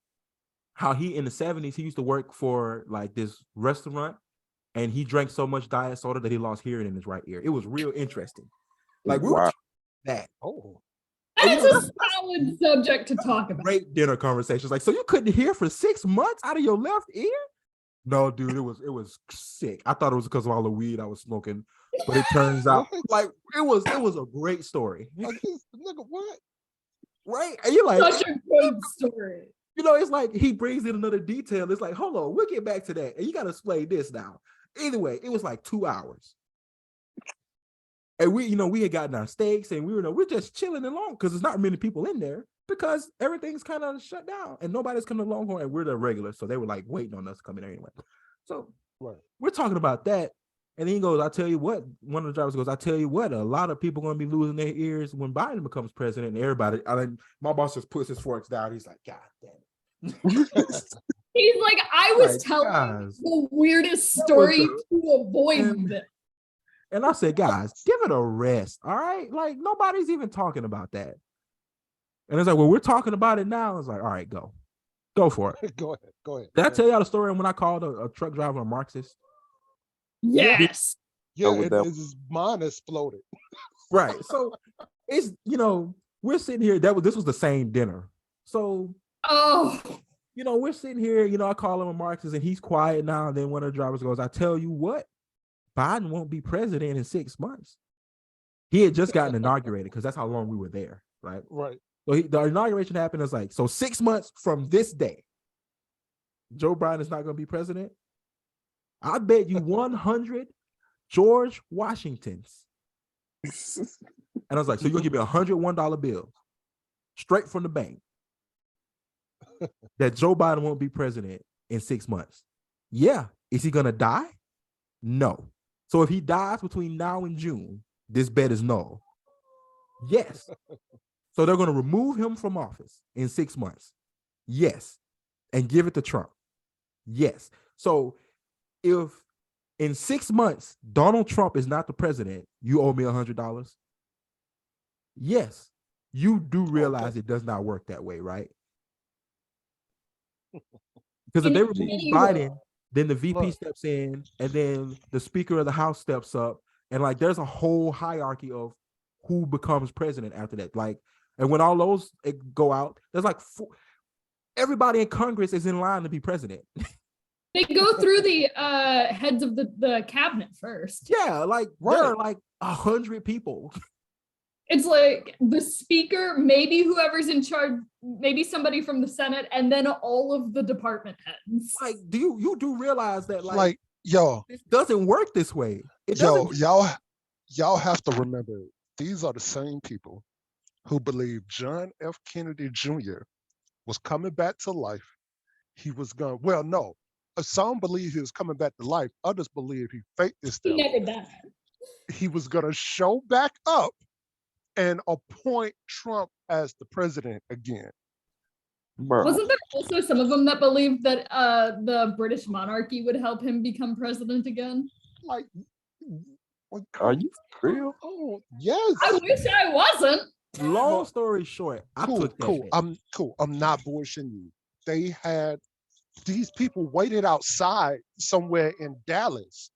how he in the 70s, he used to work for like this restaurant, and he drank so much diet soda that he lost hearing in his right ear. It was real interesting. Like, we were talking about that. That's a solid subject to talk about. Great dinner conversations. Like, so you couldn't hear for 6 months out of your left ear? No, dude, it was sick. I thought it was because of all the weed I was smoking, but it turns out like it was a great story. Like, nigga, what? Right? And you're like, such a good story. You know, it's like he brings in another detail. It's like, hold on, we'll get back to that. And you got to explain this now. Either way, it was like 2 hours. And we had gotten our steaks and we're just chilling along because there's not many people in there because everything's kind of shut down and nobody's coming to Longhorn and we're the regulars. So they were like waiting on us to come in anyway. So we're talking about that. And then he goes, I tell you what, one of the drivers goes, I tell you what, a lot of people are going to be losing their ears when Biden becomes president. And everybody, my boss just puts his forks down. He's like, God damn it. He's like, I was telling the weirdest story to avoid this. And I said, guys, give it a rest. All right. Like, nobody's even talking about that. And it's like, well, we're talking about it now. It's like, all right, go for it. Go ahead. Did I tell y'all the story when I called a truck driver a Marxist? Yes. Yeah, his mind exploded. Right. So it's, we're sitting here. This was the same dinner. So, we're sitting here, I call him a Marxist and he's quiet now. And then one of the drivers goes, I tell you what, Biden won't be president in 6 months. He had just gotten inaugurated because that's how long we were there. Right. Right. So the inauguration happened as like, so 6 months from this day, Joe Biden is not going to be president, I bet you 100 George Washingtons. And I was like, so you're going to give me $101 bill straight from the bank that Joe Biden won't be president in 6 months? Yeah. Is he going to die? No. So if he dies between now and June, this bet is null. Yes. So they're going to remove him from office in 6 months. Yes. And give it to Trump. Yes. So if in 6 months, Donald Trump is not the president, you owe me $100? Yes. You do realize it does not work that way, right? Because if they remove Biden, then the VP steps in, and then the Speaker of the House steps up, and like there's a whole hierarchy of who becomes president after that. Like, and when all those go out, there's like everybody in Congress is in line to be president. They go through the heads of the cabinet first. Yeah, like there are like 100 people. It's like the speaker, maybe whoever's in charge, maybe somebody from the Senate, and then all of the department heads. Like, do you do realize that like yo, it doesn't work this way? Y'all have to remember, these are the same people who believe John F. Kennedy Jr. was coming back to life. He was going, well, no. Some believe he was coming back to life. Others believe he faked this He stuff. never died. He was going to show back up and appoint Trump as the president again. Bro. Wasn't there also some of them that believed that the British monarchy would help him become president again? Like, Are you for real? Oh, yes. I wish I wasn't. Long story short, I took that cool. bet. I'm not bullshitting you. They had these people waited outside somewhere in Dallas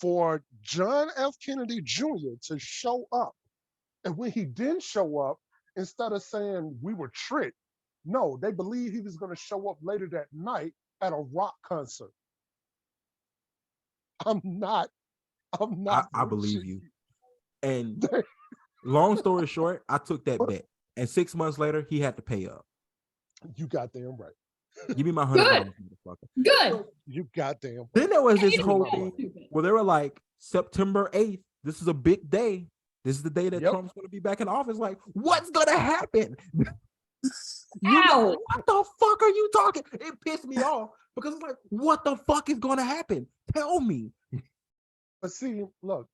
for John F. Kennedy Jr. to show up. And when he didn't show up, instead of saying we were tricked, no, they believed he was going to show up later that night at a rock concert. I'm not. I believe you. And long story short, I took that bet. And 6 months later, he had to pay up. You goddamn right. Give me my $100, motherfucker. Good. You goddamn right. Then there was this whole thing where they were like, September 8th, this is a big day. This is the day that Trump's going to be back in office. Like, what's going to happen? Ow. What the fuck are you talking? It pissed me off because it's like, what the fuck is going to happen? Tell me. But see, look,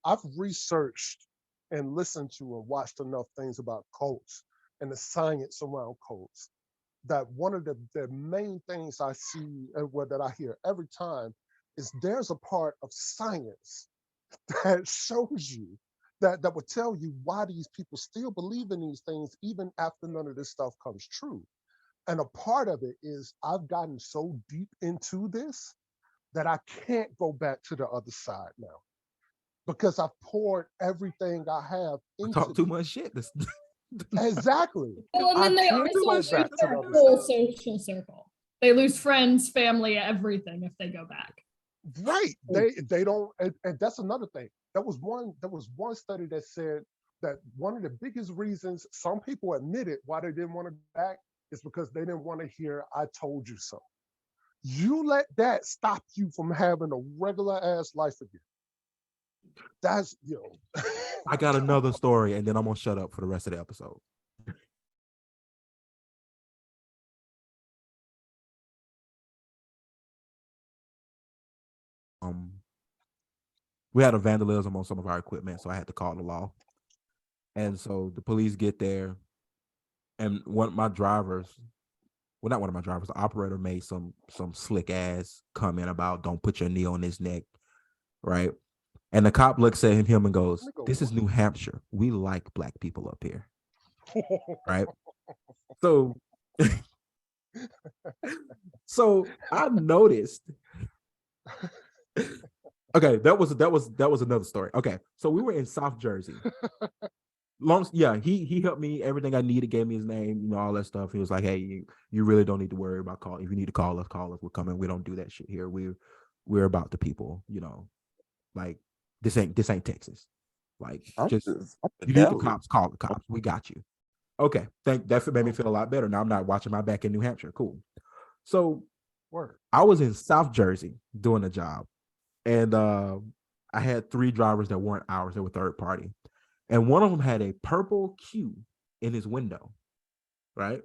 I've researched and listened to and watched enough things about cults and the science around cults that one of the main things I see that I hear every time is there's a part of science that shows you that will tell you why these people still believe in these things even after none of this stuff comes true. And a part of it is I've gotten so deep into this that I can't go back to the other side now because I've poured everything I have into talk too much shit. Exactly. Well, and then they also lose their whole social circle. They lose friends, family, everything if they go back. Right. They don't, and that's another thing. There was one study that said that one of the biggest reasons some people admitted why they didn't want to go back is because they didn't want to hear "I told you so." You let that stop you from having a regular ass life again. That's I got another story, and then I'm gonna shut up for the rest of the episode. We had a vandalism on some of our equipment, so I had to call the law. And so the police get there, and one of my drivers, well, not one of my drivers, the operator made some slick ass comment about don't put your knee on his neck, right? And the cop looks at him and goes, "This is New Hampshire. We like black people up here." Right? So I noticed. Okay, that was another story. Okay, so we were in South Jersey. He helped me everything I needed, gave me his name, all that stuff. He was like, "Hey, you really don't need to worry about calling. If you need to call us. We're coming. We don't do that shit here. We're about the people, Like this ain't Texas. Like you need the cops, call the cops. We got you." Okay, that made me feel a lot better. Now I'm not watching my back in New Hampshire. Cool. So Word. I was in South Jersey doing a job, and I had 3 drivers that weren't ours; they were third party, and one of them had a purple Q in his window, right?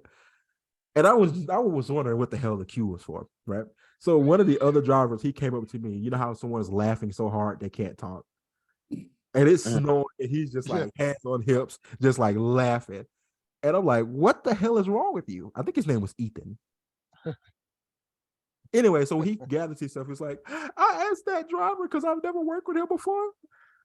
And I was wondering what the hell the Q was for, right? So one of the other drivers, he came up to me. You know how someone's laughing so hard they can't talk, and it's snowing, and he's just like hands on hips, just like laughing. And I'm like, what the hell is wrong with you? I think his name was Ethan. Anyway, so he gathers himself. He's like, I asked that driver because I've never worked with him before.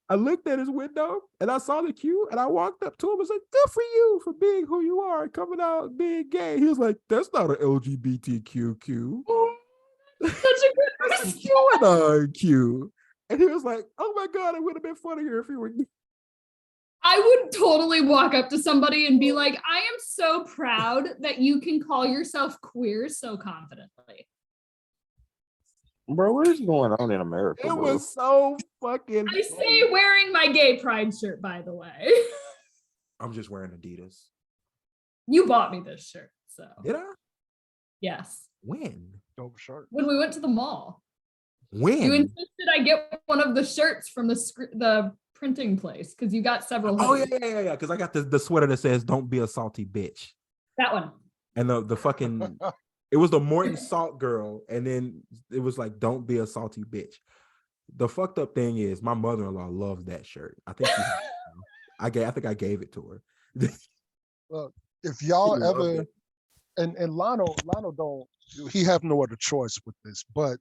I looked at his window and I saw the queue and I walked up to him and said, good for you for being who you are, coming out being gay. He was like, that's not an LGBTQ Q. Such a good That's a response. QAnon Q. And he was like, oh my God, it would have been funnier if he were. I would totally walk up to somebody and be like, I am so proud that you can call yourself queer so confidently. Bro, what is going on in America, It bro? was so fucking. I say wearing my gay pride shirt, by the way. I'm just wearing Adidas. You bought me this shirt, so Did I? yes. When? Dope shirt. When we went to the mall, When? you insisted I get one of the shirts from the printing place because you got several. Oh yeah, hoodies. yeah. Because I got the sweater that says "Don't be a salty bitch," That one. and the fucking it was the Morton Salt girl, and then it was like "Don't be a salty bitch." The fucked up thing is, my mother-in-law loves that shirt. I think I think I gave it to her. Look, if y'all She loved ever it. and Lionel don't he have no other choice with this, but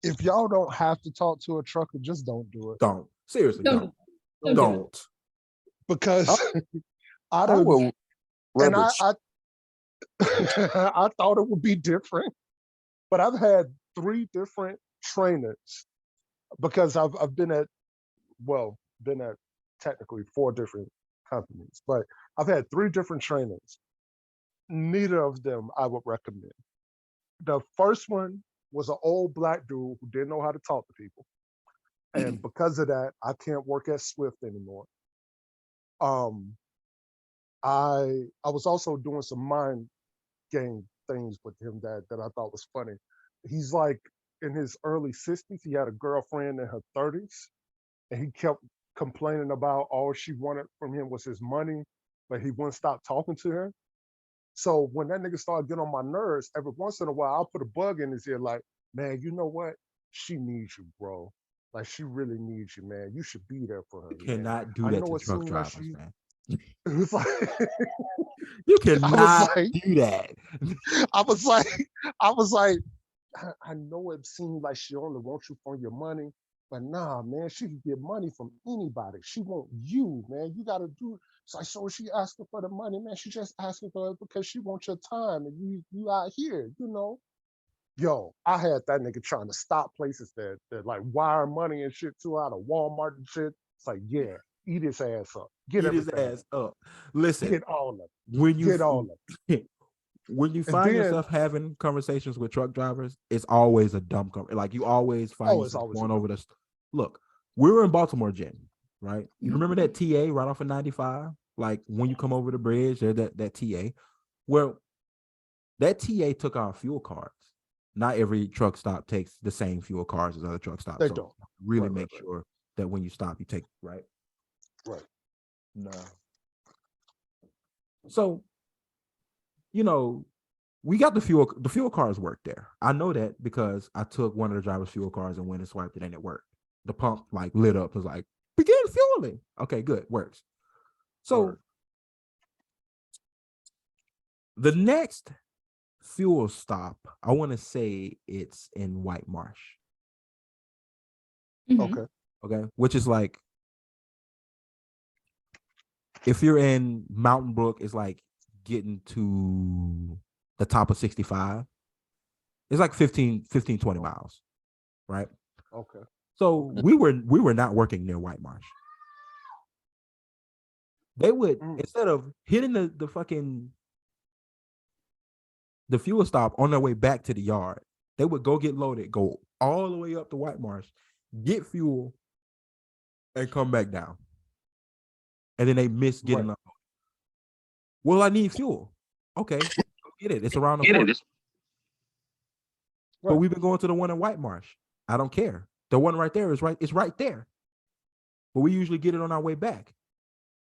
if y'all don't have to talk to a trucker, just don't do it. Don't seriously Don't do it. don't. Because I I don't will and rather I I thought it would be different, but I've had 3 different trainers because I've been at technically 4 different companies, but I've had 3 different trainers. Neither of them I would recommend. The first one was an old black dude who didn't know how to talk to people. And because of that, I can't work at Swift anymore. I was also doing some mind game things with him that I thought was funny. He's like in his early 60s. He had a girlfriend in her 30s, and he kept complaining about all she wanted from him was his money, but he wouldn't stop talking to her. So when that nigga started getting on my nerves, every once in a while, I'll put a bug in his ear like, man, you know what? She needs you, bro. Like, she really needs you, man. You should be there for her. You man. cannot do I that know to it truck seemed like drivers, man. It was like, You cannot like- do that. I was like, I know it seemed like she only wants you for your money, but nah, man, she can get money from anybody. She want you, man. You gotta do. It's like, so she asking for the money, man. She just asking for it because she wants your time, and you out here, you know. Yo, I had that nigga trying to stop places that like wire money and shit too out of Walmart and shit. It's like, yeah, eat his ass up. Get Eat his everything. ass up. Listen, Get all of it. when you Get all of it. when you And find then- yourself having conversations with truck drivers, it's always a dumb like you always find Oh, it's yourself always going a over this. Look, we were in Baltimore, Jen, right? You remember that TA right off of 95? Like when you come over the bridge, there's that TA. Well, that TA took our fuel cards. Not every truck stop takes the same fuel cards as other truck stops. They so don't. really Right, make right. sure that when you stop, you take right. Right. No. So, you know, we got the fuel cards work there. I know that because I took one of the driver's fuel cards and went and swiped it and it worked. The pump like lit up, was like, begin fueling. Okay, good, works. So Word. the next fuel stop, I want to say it's in White Marsh. Mhm. Okay. Which is like, if you're in Mountain Brook, it's like getting to the top of 65. It's like 15, 20 miles, right? Okay. So we were not working near White Marsh. They would, instead of hitting the fucking the fuel stop on their way back to the yard, they would go get loaded, go all the way up to White Marsh, get fuel, and come back down. And then they miss getting up. Well, I need fuel. Okay, go get it. It's around the corner. But we've been going to the one in White Marsh. I don't care. The one right there is right. It's right there. But we usually get it on our way back.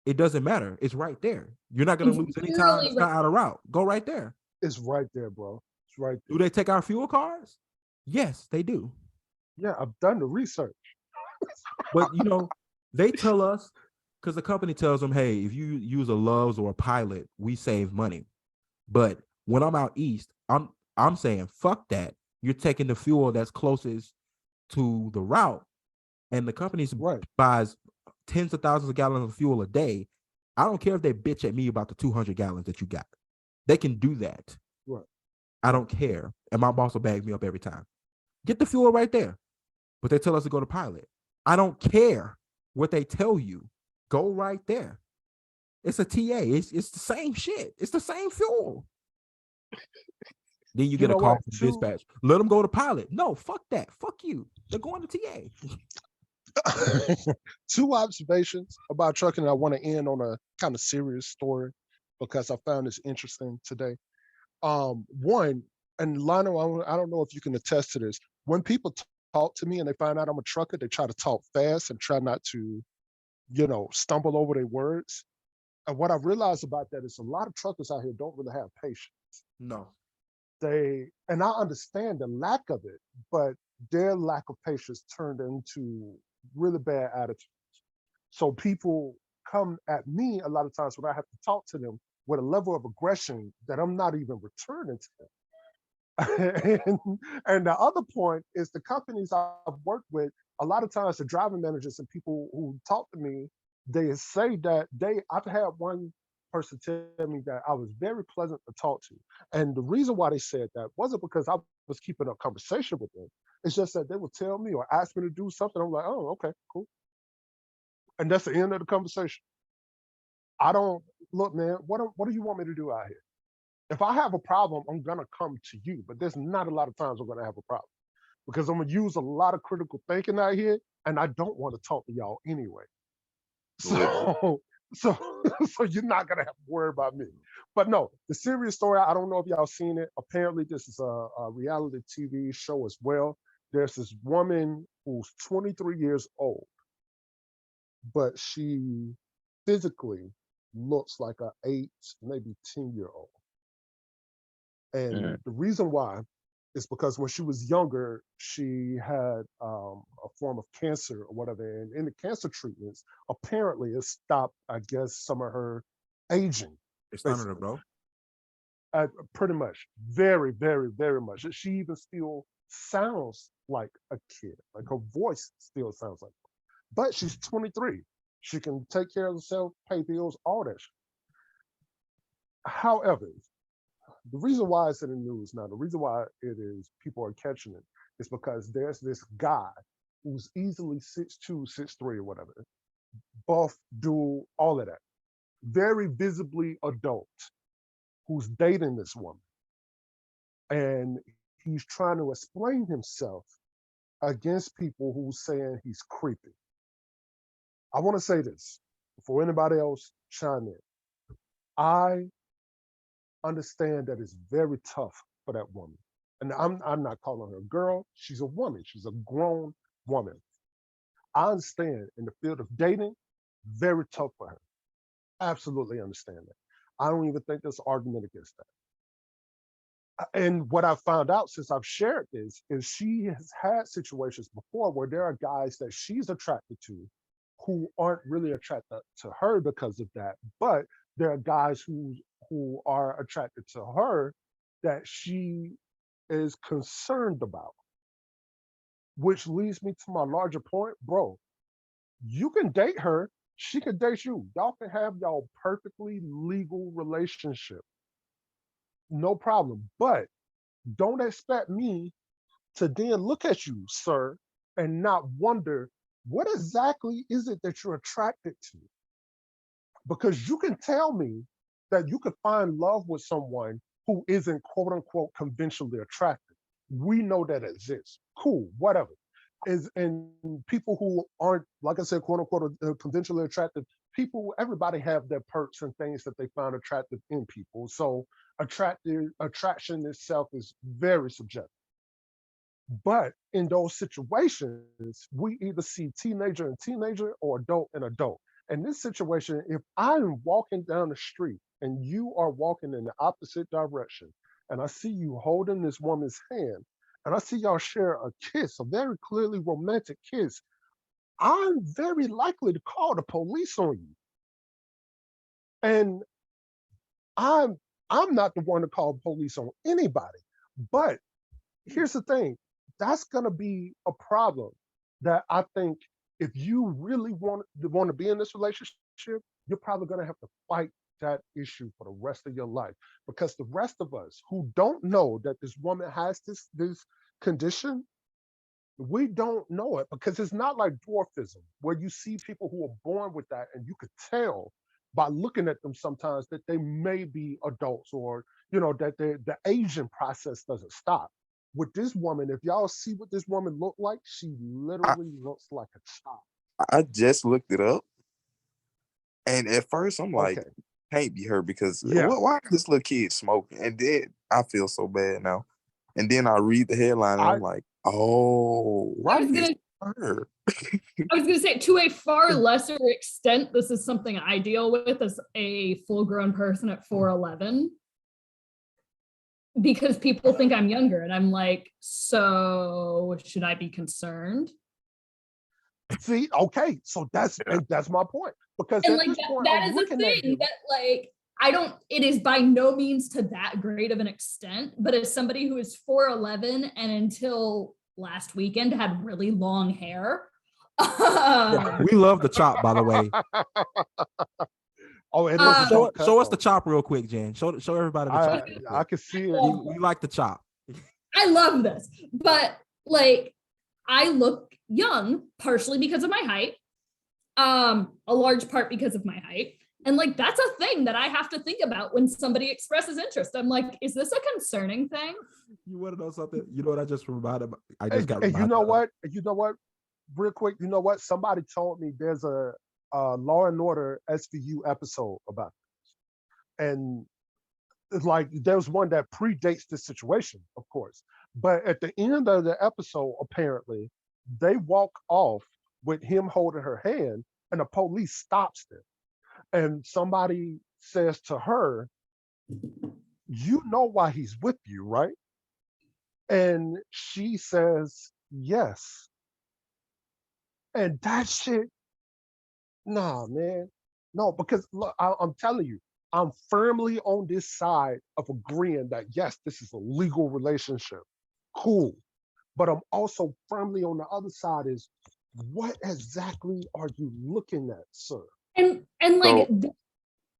It doesn't matter. It's right there. You're not going to lose any time. It's not out of route. Go right there. It's right there, bro. It's right there. Do they take our fuel cards? Yes, they do. Yeah, I've done the research. But you know, they tell us, because the company tells them, hey, if you use a Love's or a Pilot, we save money. But when I'm out east, I'm saying, fuck that. You're taking the fuel that's closest to the route, and the company buys tens of thousands of gallons of fuel a day. I don't care if they bitch at me about the 200 gallons that you got. They can do that. Right. I don't care. And my boss will bag me up every time. Get the fuel right there. But they tell us to go to Pilot. I don't care what they tell you. Go right there. It's a TA. It's the same shit. It's the same fuel. Then you get a call from dispatch. Let them go to Pilot. No, fuck that. Fuck you. They're going to TA. 2 observations about trucking. I want to end on a kind of serious story because I found this interesting today. One, and Lionel, I don't know if you can attest to this. When people talk to me and they find out I'm a trucker, they try to talk fast and try not to, stumble over their words. And what I've realized about that is a lot of truckers out here don't really have patience. No. And I understand the lack of it, but their lack of patience turned into really bad attitudes. So people come at me a lot of times when I have to talk to them with a level of aggression that I'm not even returning to them. and the other point is the companies I've worked with, a lot of times the driving managers and people who talk to me, they say that I've had one person tell me that I was very pleasant to talk to. And the reason why they said that wasn't because I was keeping a conversation with them. It's just that they would tell me or ask me to do something. I'm like, oh, okay, cool. And that's the end of the conversation. I don't, look, man, what do you want me to do out here? If I have a problem, I'm going to come to you. But there's not a lot of times I'm going to have a problem because I'm going to use a lot of critical thinking out here. And I don't want to talk to y'all anyway. So you're not going to have to worry about me. But no, the serious story, I don't know if y'all seen it. Apparently, this is a reality TV show as well. There's this woman who's 23 years old, but she physically looks like an 8, maybe 10-year-old. And the reason why is because when she was younger, she had a form of cancer or whatever. And in the cancer treatments, apparently it stopped, I guess, some of her aging. It's under her, bro. Pretty much. Very, very, very much. She even still sounds like a kid. Like her voice still sounds like her. But she's 23. She can take care of herself, pay bills, all that shit. However, the reason why it's in the news now, the reason why it is people are catching it is because there's this guy who's easily 6'2", 6'3", or whatever, buff, dual, all of that, very visibly adult, who's dating this woman. And he's trying to explain himself against people who's saying he's creepy. I want to say this before anybody else chime in. I understand that it's very tough for that woman. And I'm not calling her a girl. She's a woman. She's a grown woman. I understand in the field of dating, very tough for her. Absolutely understand that. I don't even think there's an argument against that. And what I've found out since I've shared this is she has had situations before where there are guys that she's attracted to who aren't really attracted to her because of that. But there are guys who are attracted to her that she is concerned about. Which leads me to my larger point, bro. You can date her, she can date you. Y'all can have y'all perfectly legal relationship. No problem. But don't expect me to then look at you, sir, and not wonder what exactly is it that you're attracted to? Because you can tell me that you could find love with someone who isn't quote unquote conventionally attractive. We know that exists. Cool, whatever. And people who aren't, like I said, quote unquote, conventionally attractive, people, everybody have their perks and things that they find attractive in people. So attraction itself is very subjective. But in those situations, we either see teenager and teenager or adult and adult. In this situation, if I'm walking down the street and you are walking in the opposite direction, and I see you holding this woman's hand, and I see y'all share a kiss, a very clearly romantic kiss, I'm very likely to call the police on you. And I'm I'm not the one to call the police on anybody. But here's the thing, that's gonna be a problem that I think if you really want to be in this relationship, you're probably gonna have to fight that issue for the rest of your life. Because the rest of us who don't know that this woman has this condition, we don't know it because it's not like dwarfism, where you see people who are born with that and you could tell by looking at them sometimes that they may be adults, or that the aging process doesn't stop. With this woman, if y'all see what this woman looked like, she I, literally looks like a child. I just looked it up, and at first I'm like, Okay. can't be her because Yeah. why is this little kid smoking? And then I feel so bad now. And then I read the headline and I I'm like, oh, I was it's gonna her. I was gonna say, to a far lesser extent, this is something I deal with as a full-grown person at 4'11", because people think I'm younger, and I'm like, so should I be concerned? see. Okay, so that's Yeah. that's my point. Because And at like this point, that I'm is a looking at thing you. that like I don't. It is by no means to that great of an extent, but as somebody who is 4'11" and until last weekend had really long hair. We love the chop, by the way. Oh, it is a Show, short cut, show us the though. chop real quick, Jen. Show everybody the chop. real I quick. can see it. We like the chop. I love this, but like I look young partially because of my height, a large part because of my height, and like that's a thing that I have to think about when somebody expresses interest. I'm like, is this a concerning thing? You want to know something? You know what I just reminded? I And, just got and reminded. you know of? what? You know what? Real quick, you know what? Somebody told me there's a Law and Order SVU episode about this, and it's like there's one that predates this situation, of course. But at the end of the episode, apparently, they walk off with him holding her hand, and the police stops them. And somebody says to her, "You know why he's with you, right?" And she says, "Yes." And that shit, nah, man. No, because look, I'm telling you, I'm firmly on this side of agreeing that yes, this is a legal relationship. Cool. But I'm also firmly on the other side is what exactly are you looking at, sir? And like So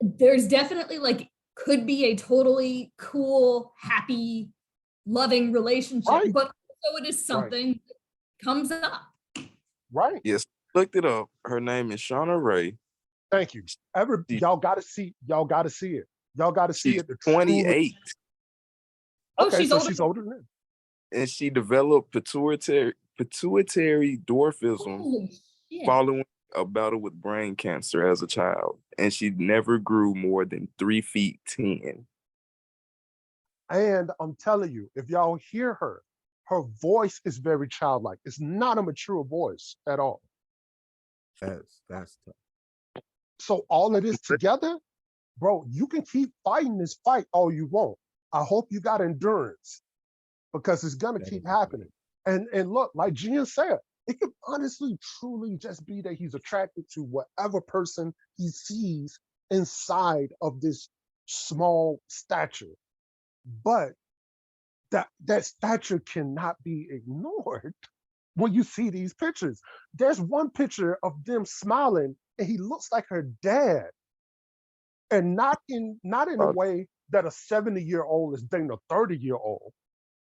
there's definitely like could be a totally cool, happy, loving relationship, Right. but also it is Right. something that comes up. Right. yes, looked it up. Her name is Shauna Ray. Thank you. She- Y'all gotta see it. Y'all gotta see She's it. 28 Oh, Okay, she's so older. she's older than that. and she developed pituitary dwarfism Holy shit. following a battle with brain cancer as a child, and she never grew more than 3'10". And I'm telling you, if y'all hear her voice is very childlike. It's not a mature voice at all. That's tough. So all of this together, bro, you can keep fighting this fight all you want. I hope you got endurance because it's gonna keep happening. And look, like Jen said, it could honestly, truly just be that he's attracted to whatever person he sees inside of this small stature. But that stature cannot be ignored when you see these pictures. There's one picture of them smiling, and he looks like her dad, and not in a way that a 70-year-old is dating a 30-year-old,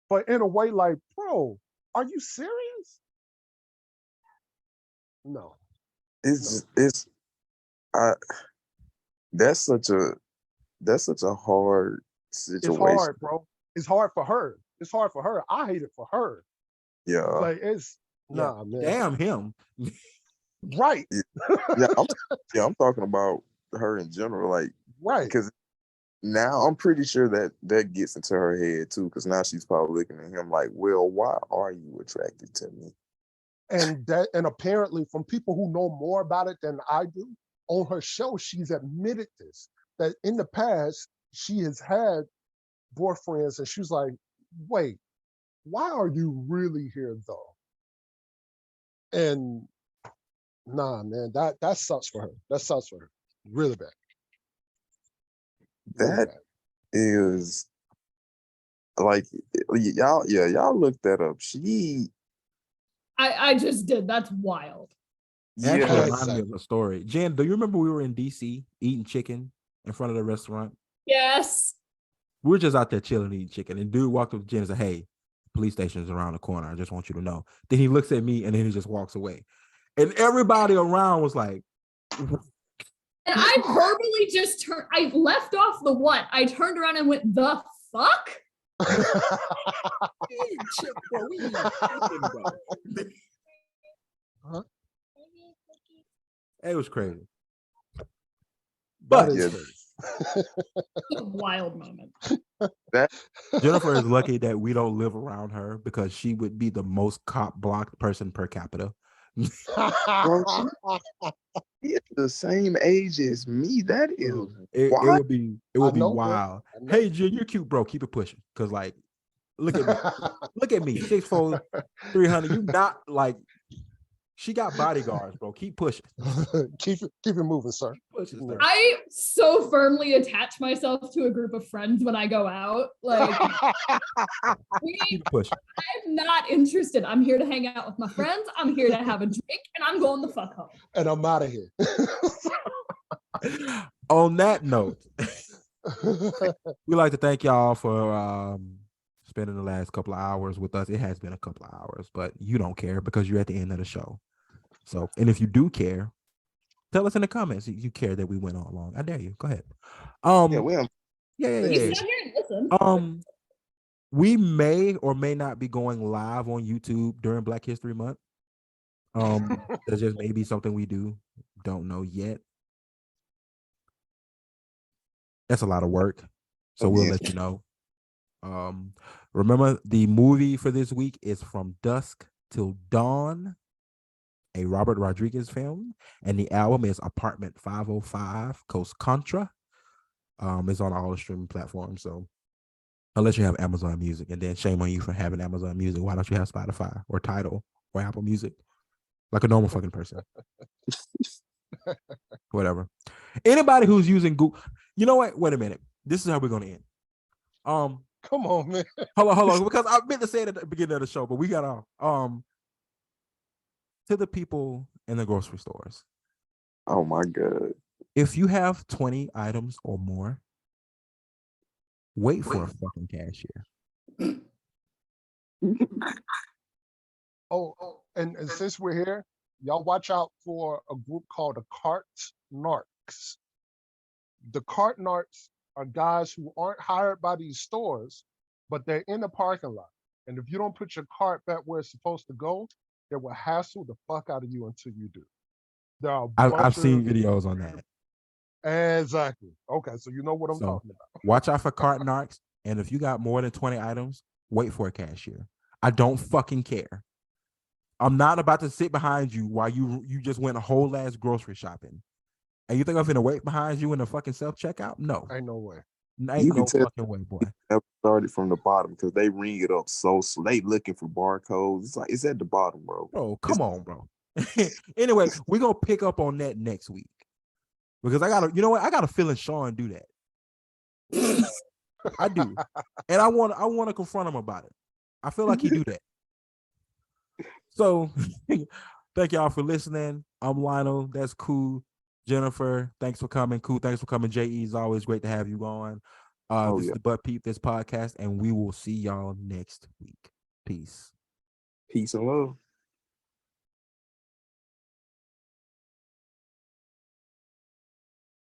but in a way like, bro, are you serious? No. It's I that's such a hard situation. It's hard, bro. It's hard for her. It's hard for her. I hate it for her. Yeah. Like it's Yeah. nah, man. Damn him. Right. Yeah, I'm talking about her in general, like Right. because now I'm pretty sure that gets into her head too, because now she's probably looking at him like, well, why are you attracted to me? And apparently from people who know more about it than I do, on her show, she's admitted this, that in the past, she has had boyfriends and she's like, wait, why are you really here though? And nah, man, that sucks for her. That sucks for her. Really bad. Really That bad. is like y'all look that up. I just did. That's wild. It actually Yeah, reminded me of a story. Jen, do you remember we were in DC eating chicken in front of the restaurant? Yes. We were just out there chilling eating chicken, and dude walked up to Jen and said, "Hey, police station is around the corner. I just want you to know." Then he looks at me and then he just walks away. And everybody around was like, And I verbally just turned, I left off the what? I turned around and went, the fuck? Huh? It was crazy. That But is Yeah. crazy. It's a wild moment. Jennifer is lucky that we don't live around her because she would be the most cop blocked person per capita. He's the same age as me. That is It wild. would be I know, bro. wild. I know. Hey, Jen, you're cute, bro. Keep it pushing. Cause like, look at me. Look at me. 6'4", 300. You not like. She got bodyguards, bro. Keep pushing. keep it moving, sir. Pushing, sir. I so firmly attach myself to a group of friends when I go out. Like, Keep it pushing. I'm not interested. I'm here to hang out with my friends. I'm here to have a drink, and I'm going the fuck home. And I'm out of here. On that note, we'd like to thank y'all for spending the last couple of hours with us. It has been a couple of hours, but you don't care because you're at the end of the show. So, and if you do care, tell us in the comments you care that we went all along. I dare you. Go ahead. Yeah, You sat here and listen. We may or may not be going live on YouTube during Black History Month. That's just maybe something we do. Don't know yet. That's a lot of work. So we'll let you know. Remember, the movie for this week is From Dusk Till Dawn, a Robert Rodriguez film, and the album is Apartment 505 Coast Contra. It's on all the streaming platforms, so unless you have Amazon Music, and then shame on you for having Amazon Music. Why don't you have Spotify or Tidal or Apple Music like a normal fucking person? Whatever. Anybody who's using Google, you know what? Wait a minute. This is how we're gonna end. Come on, man. Hold on, because I meant to say it at the beginning of the show, but we got off. To the people in the grocery stores. Oh my God. If you have 20 items or more, wait for a fucking cashier. And since we're here, y'all watch out for a group called the Cart Narcs. The Cart Narcs are guys who aren't hired by these stores, but they're in the parking lot. And if you don't put your cart back where it's supposed to go, they will hassle the fuck out of you until you do. There are I've seen videos on that. Exactly. Okay, so you know what I'm talking about. Watch out for cart narcs, and if you got more than 20 items, wait for a cashier. I don't fucking care. I'm not about to sit behind you while you just went a whole ass grocery shopping. And you think I'm gonna wait behind you in the fucking self-checkout? No. Ain't no way. Ain't no fucking way, boy. Started from the bottom because they ring it up so slow. They looking for barcodes. It's like it's at the bottom, bro. Bro, come on, bro. Anyway, we're gonna pick up on that next week. Because I got a feeling Sean do that. I do. And I want to confront him about it. I feel like he do that. So thank y'all for listening. I'm Lionel. That's cool. Jennifer, thanks for coming. Cool. Thanks for coming. JE, is always great to have you on. This is the But Peep This podcast, and we will see y'all next week. Peace. Peace and love.